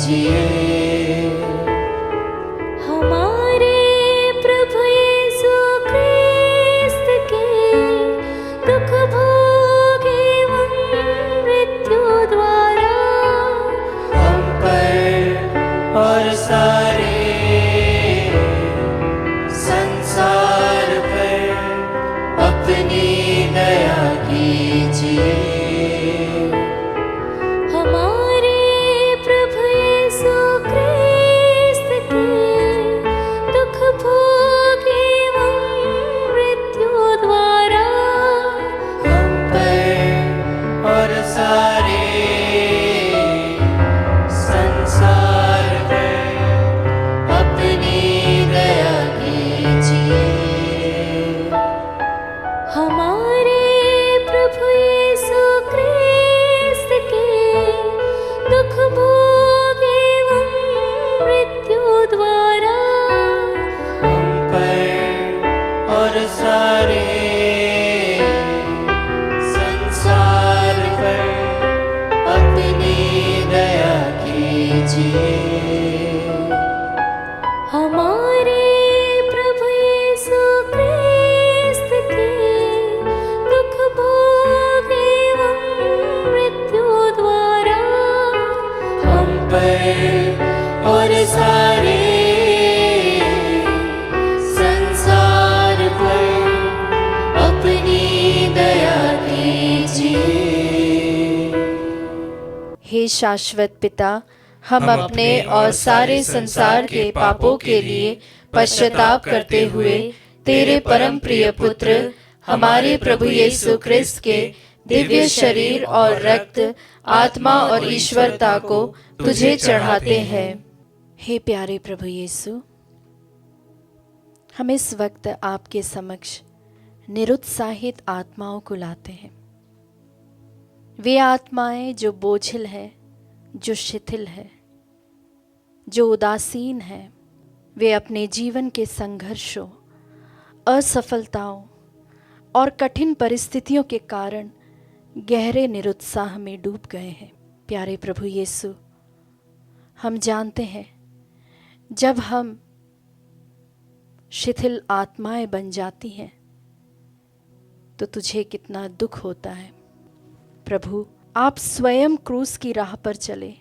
कीजिए। हमारे प्रभु यीशु क्रिस्त के दुख भोग एवं मृत्यु द्वारा हम पर और सारे संसार पर अपनी दया कीजिए। हमारे प्रभु यीशु क्रिस्त के दुख भोग एवं मृत्यु द्वारा हम पर और सारे संसार पर अपनी दया कीजिए। हमारे प्रभु यीशु क्रिस्त के दुख भोग एवं मृत्यु द्वारा हम पर और सारे संसार पर अपनी दया कीजिए। हमारे प्रभु यीशु क्रिस्त के दुख भोग एवं मृत्यु द्वारा हम पर और सारे संसार पर अपनी दया कीजिए। हे शाश्वत पिता, हम अपने और सारे संसार के पापों के लिए पश्चाताप करते हुए तेरे परम प्रिय पुत्र हमारे प्रभु यीशु क्रिस्त के दिव्य शरीर और रक्त, आत्मा और ईश्वरता को तुझे चढ़ाते हैं। हे प्यारे प्रभु यीशु, हम इस वक्त आपके समक्ष निरुत्साहित आत्माओं को लाते हैं। वे आत्माएं जो बोझिल है, जो शिथिल है, जो उदासीन है, वे अपने जीवन के संघर्षों, असफलताओं और कठिन परिस्थितियों के कारण गहरे निरुत्साह में डूब गए हैं। प्यारे प्रभु यीशु, हम जानते हैं जब हम शिथिल आत्माएं बन जाती हैं तो तुझे कितना दुख होता है। प्रभु, आप स्वयं क्रूस की राह पर चले,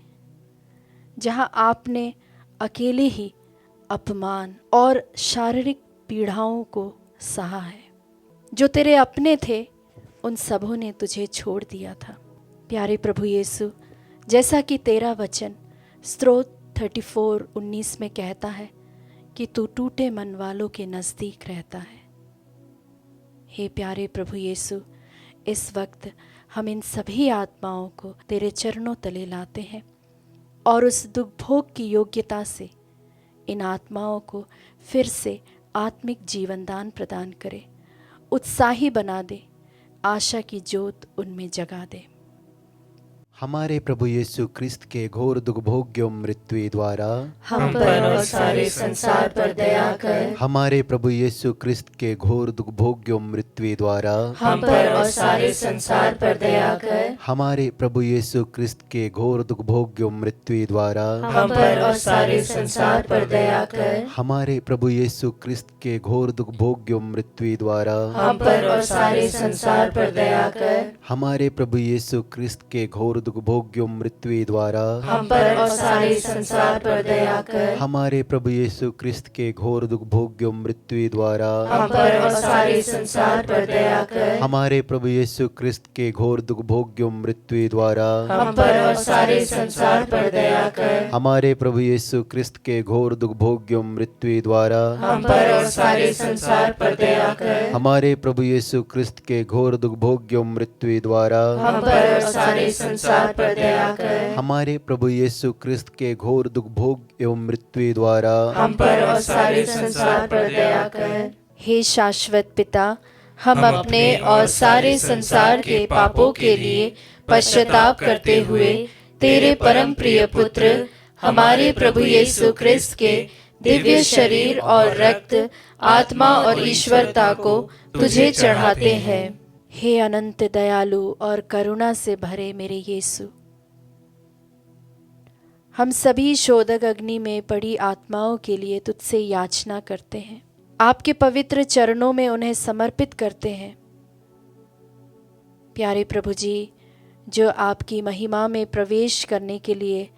जहां आपने अकेले ही अपमान और शारीरिक पीड़ाओं को सहा है। जो तेरे अपने थे उन सबों ने तुझे छोड़ दिया था। प्यारे प्रभु यीशु, जैसा कि तेरा वचन स्तोत्र 34:19 में कहता है कि तू टूटे मन वालों के नज़दीक रहता है। हे प्यारे प्रभु यीशु, इस वक्त हम इन सभी आत्माओं को तेरे चरणों तले लाते हैं और उस दुख भोग की योग्यता से इन आत्माओं को फिर से आत्मिक जीवन दान प्रदान करे, उत्साही बना दे, आशा की ज्योत उनमें जगा दे। हमारे प्रभु यीशु क्रिस्त के घोर दुख भोग्य मृत्यु द्वारा हम पर और सारे संसार पर दया कर। हमारे प्रभु यीशु क्रिस्त के घोर दुख भोग्य मृत्यु द्वारा हम पर और सारे संसार पर दया कर। हमारे प्रभु यीशु क्रिस्त के घोर दुख भोग्य मृत्यु द्वारा हम पर और सारे संसार पर दया कर। हमारे प्रभु यीशु क्रिस्त के घोर दुख भोग्य मृत्यु द्वारा हम पर और सारे संसार पर दया कर। हमारे प्रभु यीशु क्रिस्त के घोर दुख भोग्य मृत्यु द्वारा हम पर और सारे संसार पर दया कर। हमारे प्रभु यीशु क्रिस्त के घोर दुख भोग्य मृत्यु द्वारा हम पर और सारे संसार पर दया कर। हमारे प्रभु यीशु क्रिस्त के घोर दुख भोग्य मृत्यु द्वारा हम पर और सारे संसार पर दया कर। हमारे प्रभु यीशु क्रिस्त के घोर दुख भोग्य मृत्यु द्वारा हम पर और सारे संसार पर दया कर। हमारे प्रभु यीशु क्रिस्त के घोर दुख भोग्य मृत्यु द्वारा हम पर और सारे संसार पर दया कर। हमारे प्रभु यीशु क्रिस्त के घोर दुख भोग एवं मृत्यु द्वारा हम पर और सारे संसार पर दया कर। हे शाश्वत पिता, हम अपने और सारे संसार के पापों के लिए पश्चाताप करते हुए तेरे परम प्रिय पुत्र हमारे प्रभु यीशु क्रिस्त के दिव्य शरीर और रक्त, आत्मा और ईश्वरता को तुझे चढ़ाते हैं। हे अनंत दयालु और करुणा से भरे मेरे यीशु, हम सभी शोधक अग्नि में पड़ी आत्माओं के लिए तुझसे याचना करते हैं, आपके पवित्र चरणों में उन्हें समर्पित करते हैं। प्यारे प्रभु जी, जो आपकी महिमा में प्रवेश करने के लिए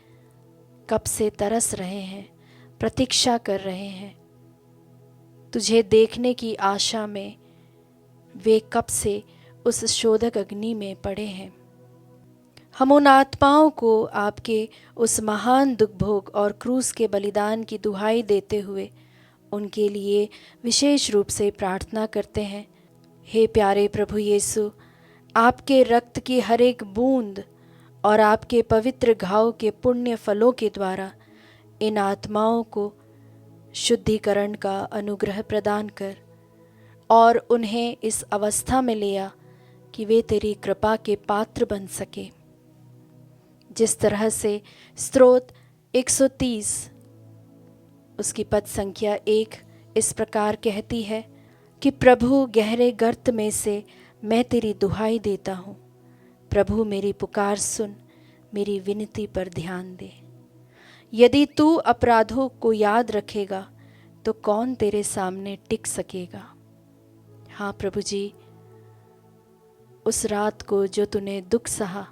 कब से तरस रहे हैं, प्रतीक्षा कर रहे हैं, तुझे देखने की आशा में वे कब से उस शोधक अग्नि में पड़े हैं। हम उन आत्माओं को आपके उस महान दुख भोग और क्रूस के बलिदान की दुहाई देते हुए उनके लिए विशेष रूप से प्रार्थना करते हैं। हे प्यारे प्रभु यीशु, आपके रक्त की हर एक बूंद और आपके पवित्र घाव के पुण्य फलों के द्वारा इन आत्माओं को शुद्धिकरण का अनुग्रह प्रदान कर और उन्हें इस अवस्था में ले आ कि वे तेरी कृपा के पात्र बन सके। जिस तरह से स्तोत्र 130 उसकी पद संख्या 1 इस प्रकार कहती है कि प्रभु, गहरे गर्त में से मैं तेरी दुहाई देता हूँ। प्रभु, मेरी पुकार सुन, मेरी विनती पर ध्यान दे। यदि तू अपराधों को याद रखेगा तो कौन तेरे सामने टिक सकेगा। हाँ प्रभु जी, उस रात को जो तूने दुख सहा,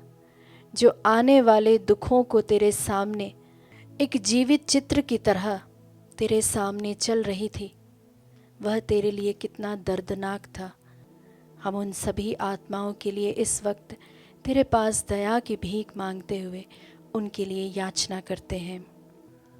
जो आने वाले दुखों को तेरे सामने एक जीवित चित्र की तरह तेरे सामने चल रही थी, वह तेरे लिए कितना दर्दनाक था। हम उन सभी आत्माओं के लिए इस वक्त तेरे पास दया की भीख मांगते हुए उनके लिए याचना करते हैं।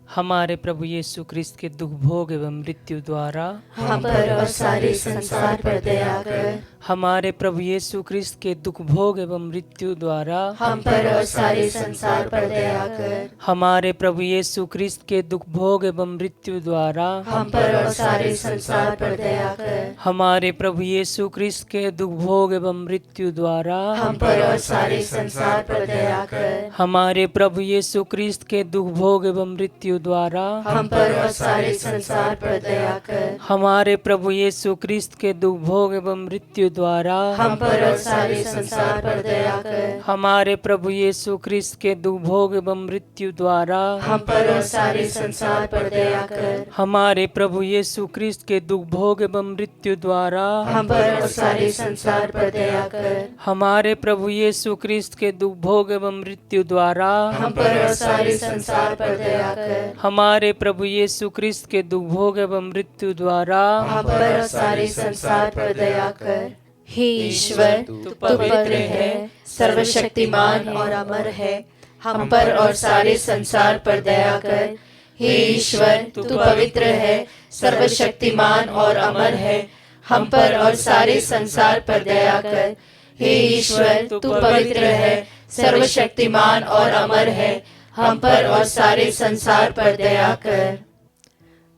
हमारे प्रभु यीशु क्रिस्त के दुख भोग एवं मृत्यु द्वारा हम पर और सारे संसार पर दया कर। हमारे प्रभु यीशु क्रिस्त के दुख भोग एवं मृत्यु द्वारा हम पर और सारे संसार पर दया कर। हमारे प्रभु यीशु क्रिस्त के दुख भोग एवं मृत्यु द्वारा हम पर और सारे संसार पर दया कर। हमारे प्रभु यीशु क्रिस्त के दुख भोग एवं मृत्यु द्वारा हम पर और सारे संसार पर दया कर। हमारे प्रभु यीशु क्रिस्त के दुख भोग एवं मृत्यु द्वारा हम पर और सारे संसार पर दया कर। हमारे प्रभु यीशु क्रिस्त के दुख भोग एवं मृत्यु द्वारा हम पर और सारे संसार पर दया कर। हमारे प्रभु यीशु क्रिस्त के दुख भोग एवं मृत्यु द्वारा हम पर और सारे संसार पर दया कर। हमारे प्रभु यीशु क्रिस्त के दुख भोग एवं मृत्यु द्वारा हम पर और सारे संसार पर दया कर। हमारे प्रभु यीशु क्रिस्त के दुख भोग एवं मृत्यु द्वारा हम पर और सारे संसार पर दया कर। हमारे प्रभु यीशु क्रिस्त के दुख भोग एवं मृत्यु द्वारा हम पर और सारे संसार पर दया कर। हे ईश्वर, तू पवित्र है, सर्वशक्तिमान और अमर है, हम पर और सारे संसार पर दया कर। हे ईश्वर, तू पवित्र है, सर्वशक्तिमान और अमर है, हम पर और सारे संसार पर दया कर। हे ईश्वर, तू पवित्र है, सर्वशक्तिमान और अमर है, हम पर और सारे संसार पर दया कर।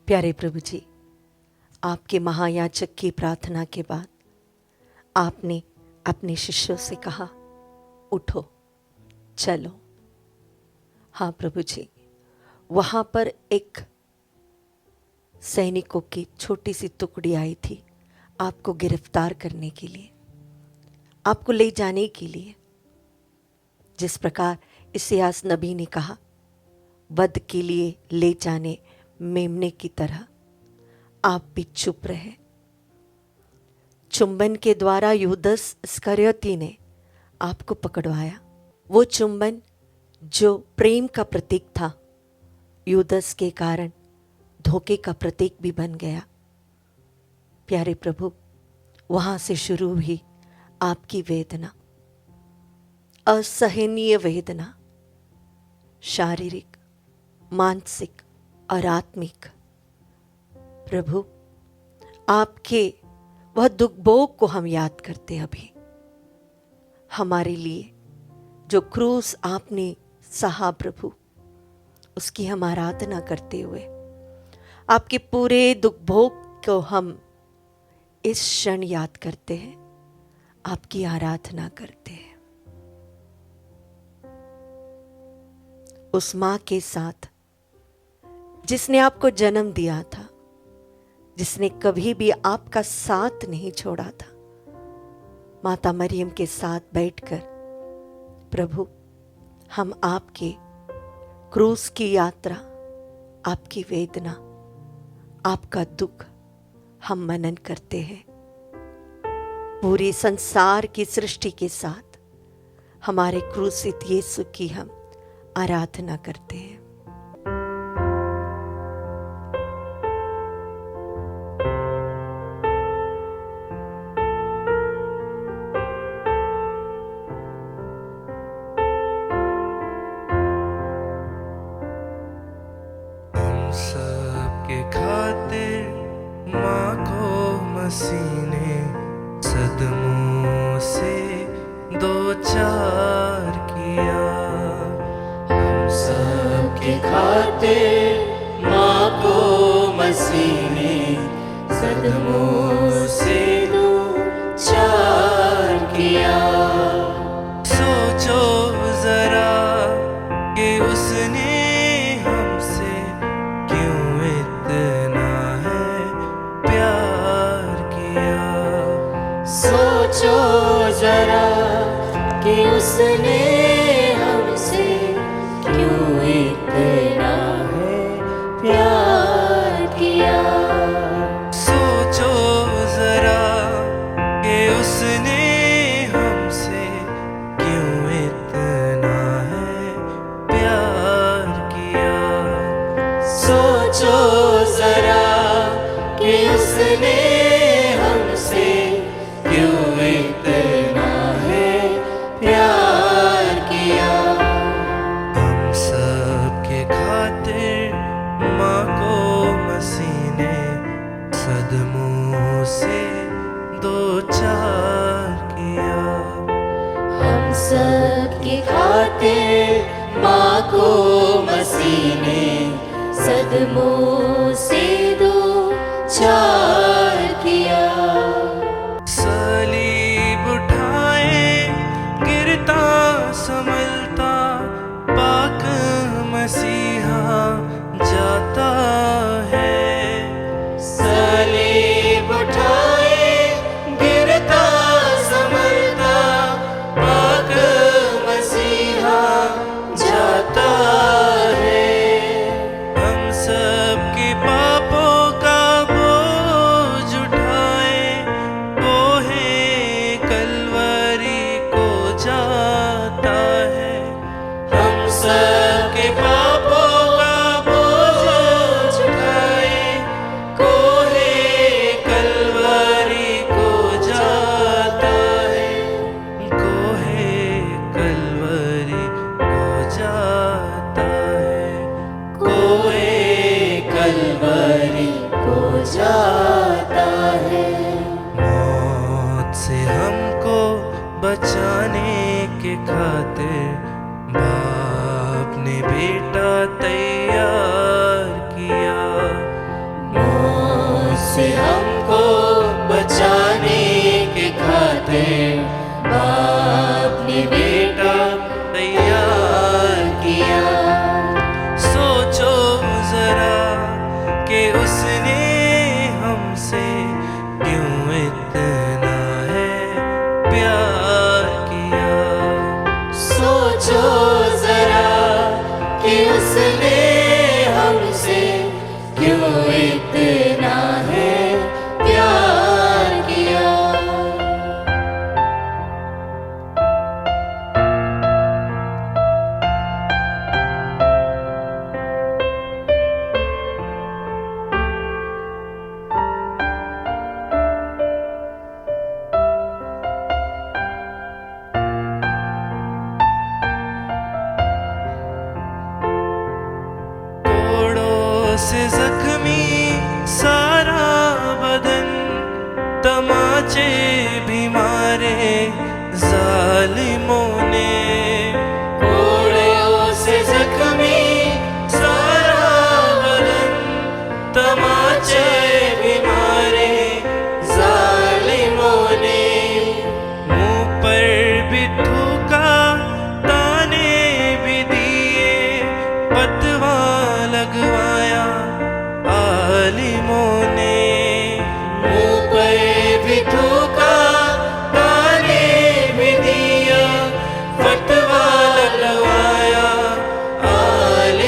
प्यारे प्रभु जी, आपके महायाजक की प्रार्थना के बाद आपने अपने शिष्यों से कहा, उठो चलो। हाँ प्रभु जी, वहां पर एक सैनिकों की छोटी सी टुकड़ी आई थी आपको गिरफ्तार करने के लिए, आपको ले जाने के लिए। जिस प्रकार इस्यास नबी ने कहा, वध के लिए ले जाने मेमने की तरह आप भी चुप रहे। चुंबन के द्वारा यूदस इस्करियोती ने आपको पकड़वाया। वो चुंबन जो प्रेम का प्रतीक था, यूदस के कारण धोखे का प्रतीक भी बन गया। प्यारे प्रभु, वहां से शुरू हुई आपकी वेदना, असहनीय वेदना, शारीरिक, मानसिक और आत्मिक। प्रभु, आपके वह दुख भोग को हम याद करते अभी। हमारे लिए जो क्रूस आपने सहा प्रभु, उसकी हम आराधना करते हुए आपके पूरे दुख भोग को हम इस क्षण याद करते हैं, आपकी आराधना करते हैं। उस मां के साथ जिसने आपको जन्म दिया था, जिसने कभी भी आपका साथ नहीं छोड़ा था, माता मरियम के साथ बैठकर प्रभु हम आपके क्रूस की यात्रा, आपकी वेदना, आपका दुख हम मनन करते हैं। पूरी संसार की सृष्टि के साथ हमारे क्रूसित यीशु की हम आराधना करते हैं। सबके खातिर माँ को मसीह ने सदमों से दो चार किया। हम सबके खातिर माँ को मसीह ने सदमों से दो चार किया। सोचो जरा कि उसने हमसे क्यों इतना है प्यार किया। सोचो जरा कि उसने हमसे क्यों इतना है प्यार किया। सोचो जरा कि उसने हमसे क्यों इतना है प्यार किया। सोचो जरा कि उसने हमसे क्यों इतना है प्यार किया। हम सब के खातिर माँ को मसीह ने सदमों से दो चार किया। हम सब की खातिर माँ को मसीह ने सदमों से दो चार किया। सलीब उठाए गिरता संभलता पाक मसीहा जाता है। सलीब उठाए गिरता संभलता पाक मसीहा जाता है। हम सब के पापों का बोझ उठाए वो है कलवरी को जाता है। हम सब के पापों का बोझ उठाए कोहे कलवरी को जाता है। कोहे कलवरी को जाता है। कोहे कलवरी को जाता है। मौत से हमको बचाने के खातिर बाप ने बेटा तैयार किया। मौत से हमको बचाने के खातिर बाप ने बेटा तैयार किया। सोचो जरा कि उसने हमसे क्यों इतना है प्यार किया। सोचो जरा कि उसने हमसे क्यों इतना है प्यार किया। कोड़ों से जख्मी सारा बदन तमाचे भी मारे जालिमों ने। कोड़ों से जख्मी सारा बदन तमाचे भी मारे जालिमों ने। मुंह पर भी थूका ताने भी दिए पतवा लगवाया आलिमों ने। मुंह पर भी थूका ताने भी दिया फतवा लगवाया आलिमों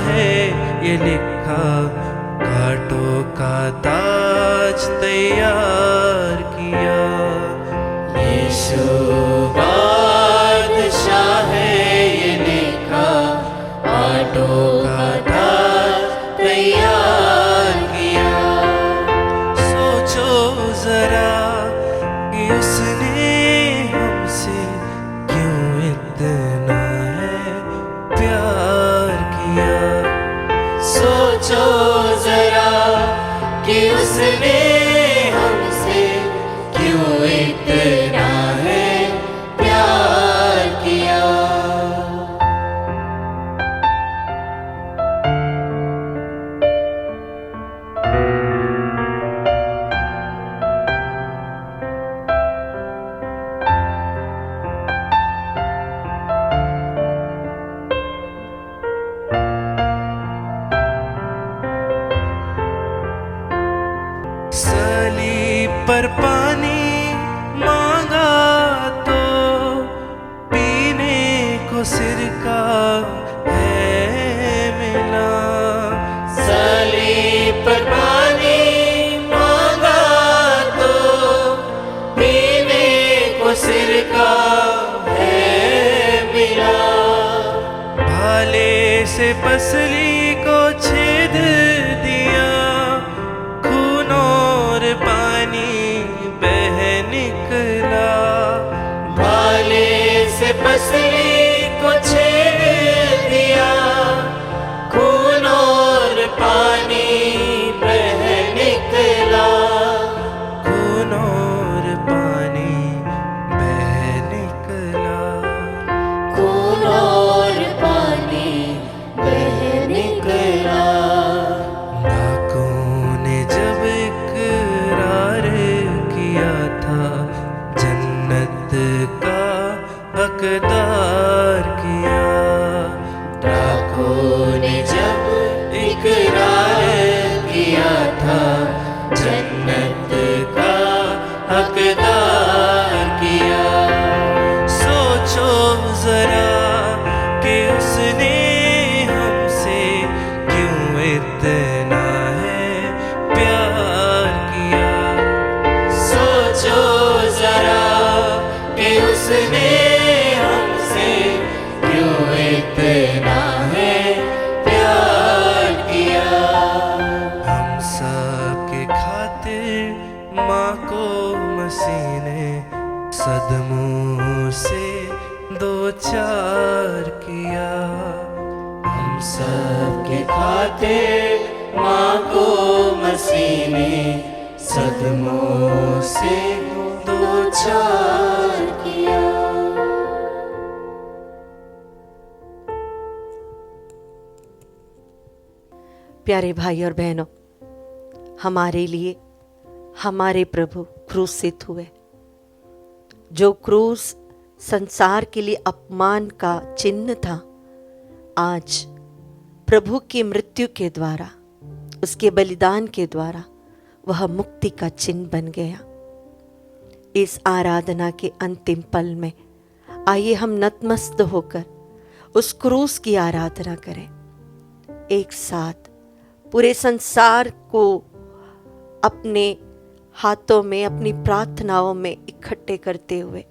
है ये लिखा, कांटों का ताज तैयार किया। यीशु बादशाह है ये लिखा, कांटों का ताज तैयार किया। सोचो जरा कि उसने हमसे क्यों इतना है प्यार किया। सोचो जरा कि उसने हमसे क्यों इतना है प्यार किया। सलीब पर पानी मांगा तो पीने को सिरका है मिला। सलीब पर पानी मांगा तो पीने को सिरका है मिला। भाले से पसली को छेद दिया, खून और पानी बह निकला। भाले से पसली को छेद दिया, खून और पानी बह निकला। खून और पानी बह निकला। खून और पानी बह निकला। डाकुओं ने जब इकरार किया था, जन्नत का हकदार किया। डाकुओं ने जब इकरार किया था, जन्नत का हकदार किया। सोचो जरा कि उसने हमसे क्यों इतना है प्यार किया। सोचो जरा कि उसने हमसे क्यों इतना है प्यार किया। हम सब के खातिर माँ को मसीह ने सदमों से दो चार किया। हम सब के खातिर माँ को मसीह ने सदमों से दो चार किया। प्यारे भाई और बहनों, हमारे लिए हमारे प्रभु क्रूसित हुए। जो क्रूस संसार के लिए अपमान का चिन्ह था, आज प्रभु की मृत्यु के द्वारा, उसके बलिदान के द्वारा वह मुक्ति का चिन्ह बन गया। इस आराधना के अंतिम पल में आइए हम नतमस्तक होकर उस क्रूस की आराधना करें। एक साथ पूरे संसार को अपने हाथों में, अपनी प्रार्थनाओं में इकट्ठे करते हुए,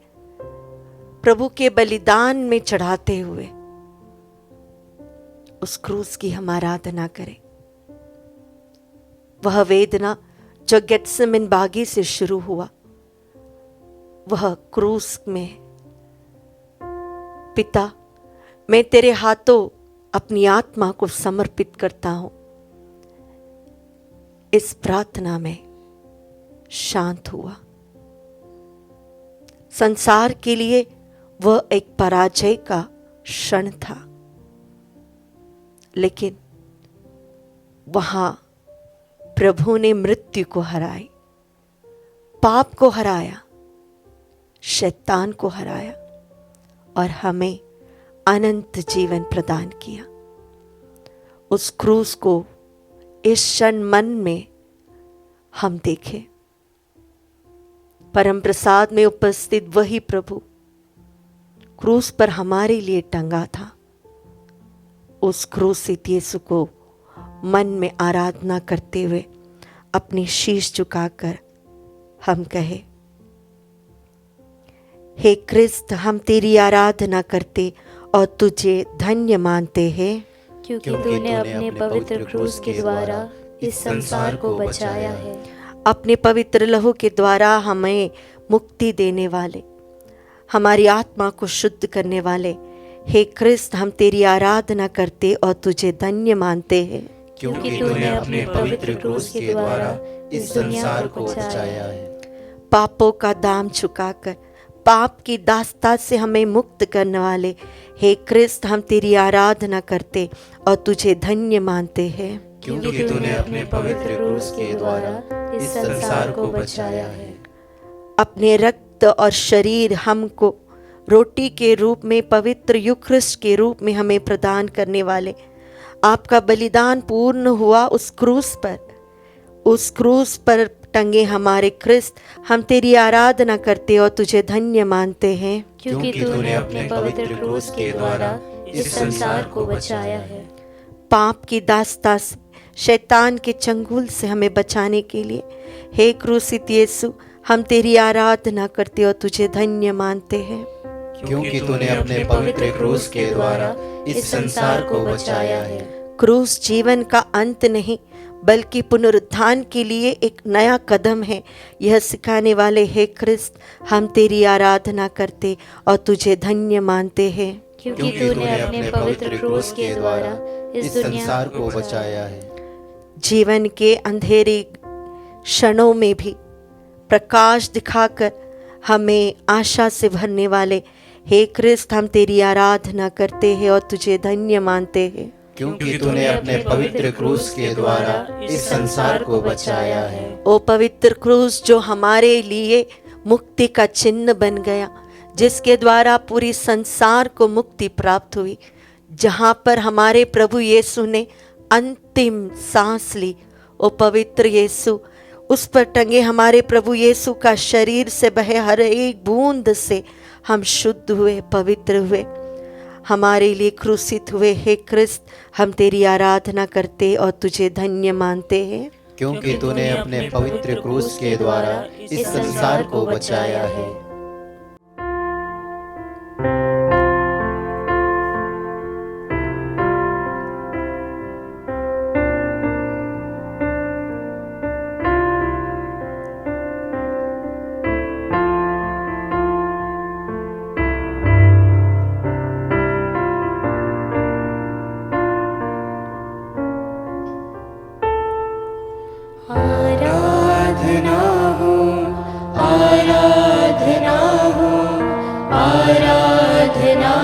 प्रभु के बलिदान में चढ़ाते हुए उस क्रूस की हम आराधना करें। वह वेदना जो गेत्सेमन बागी से शुरू हुआ, वह क्रूस में, पिता मैं तेरे हाथों अपनी आत्मा को समर्पित करता हूं, इस प्रार्थना में शांत हुआ। संसार के लिए वह एक पराजय का क्षण था, लेकिन वहां प्रभु ने मृत्यु को हराई, पाप को हराया, शैतान को हराया और हमें अनंत जीवन प्रदान किया। उस क्रूस को इस क्षण मन में हम देखें। परम प्रसाद में उपस्थित वही प्रभु क्रूस पर हमारे लिए टंगा था, उस क्रूसित यीशु को मन में आराधना करते हुए अपनी शीश झुकाकर हम कहे, हे क्रिस्त, हम तेरी आराधना करते और तुझे धन्य मानते हैं, क्योंकि तूने अपने पवित्र क्रूस के द्वारा इस संसार को बचाया है। अपने पवित्र लहू के द्वारा हमें मुक्ति देने वाले, हमारी आत्मा को शुद्ध करने वाले हे क्रिस्त, हम तेरी आराधना करते और तुझे धन्य मानते हैं, क्योंकि तूने अपने पवित्र क्रूस के द्वारा इस संसार को बचाया है। पापों का दाम चुकाकर पाप की दास्ता से हमें मुक्त करने वाले हे क्रिस्त, हम तेरी आराधना करते और तुझे धन्य मानते हैं, क्योंकि तूने अपने पवित्र क्रूस के द्वारा इस संसार को बचाया है। अपने रक्त और शरीर हमको रोटी के रूप में, पवित्र यूखरिस्ट के रूप में हमें प्रदान करने वाले, आपका बलिदान पूर्ण हुआ उस क्रूस पर टंगे हमारे क्रिस्त, हम तेरी आराधना करते और तुझे धन्य मानते हैं, क्योंकि तूने अपने पवित्र क्रूस के द्वारा इस संसार को बचाया है। पाप की दास्ता से, शैतान के चंगुल से हमें बचाने के लिए हे क्रूसित यीशु, हम तेरी आराधना करते और तुझे धन्य मानते हैं, क्योंकि तूने अपने पवित्र क्रूस के द्वारा इस संसार को बचाया है। क्रूस जीवन का अंत नहीं बल्कि पुनरुत्थान के लिए एक नया कदम है, यह सिखाने वाले हे क्रिस्त, हम तेरी आराधना करते और तुझे धन्य मानते हैं, क्योंकि तूने अपने पवित्र क्रूस के द्वारा इस संसार को बचाया है। जीवन के अंधेरे क्षणों में भी प्रकाश दिखाकर हमें आशा से भरने वाले हे क्रिस्त, हम तेरी आराधना करते हैं और तुझे धन्य मानते हैं, क्योंकि तूने अपने पवित्र क्रूस के द्वारा इस संसार को बचाया है। ओ पवित्र क्रूस जो हमारे लिए मुक्ति का चिन्ह बन गया, जिसके द्वारा पूरी संसार को मुक्ति प्राप्त हुई, जहाँ पर हमारे प्रभु यीशु ने अंतिम सांस ली, ओ पवित्र यीशु, उस पर टंगे हमारे प्रभु यीशु का शरीर से बहे हर एक बूंद से हम शुद्ध हुए, पवित्र हुए, हमारे लिए क्रूसित हुए हे क्रिस्त, हम तेरी आराधना करते और तुझे धन्य मानते हैं, क्योंकि तूने अपने पवित्र क्रूस के द्वारा इस संसार को बचाया है। आराधना हो, आराधना हो, आराधना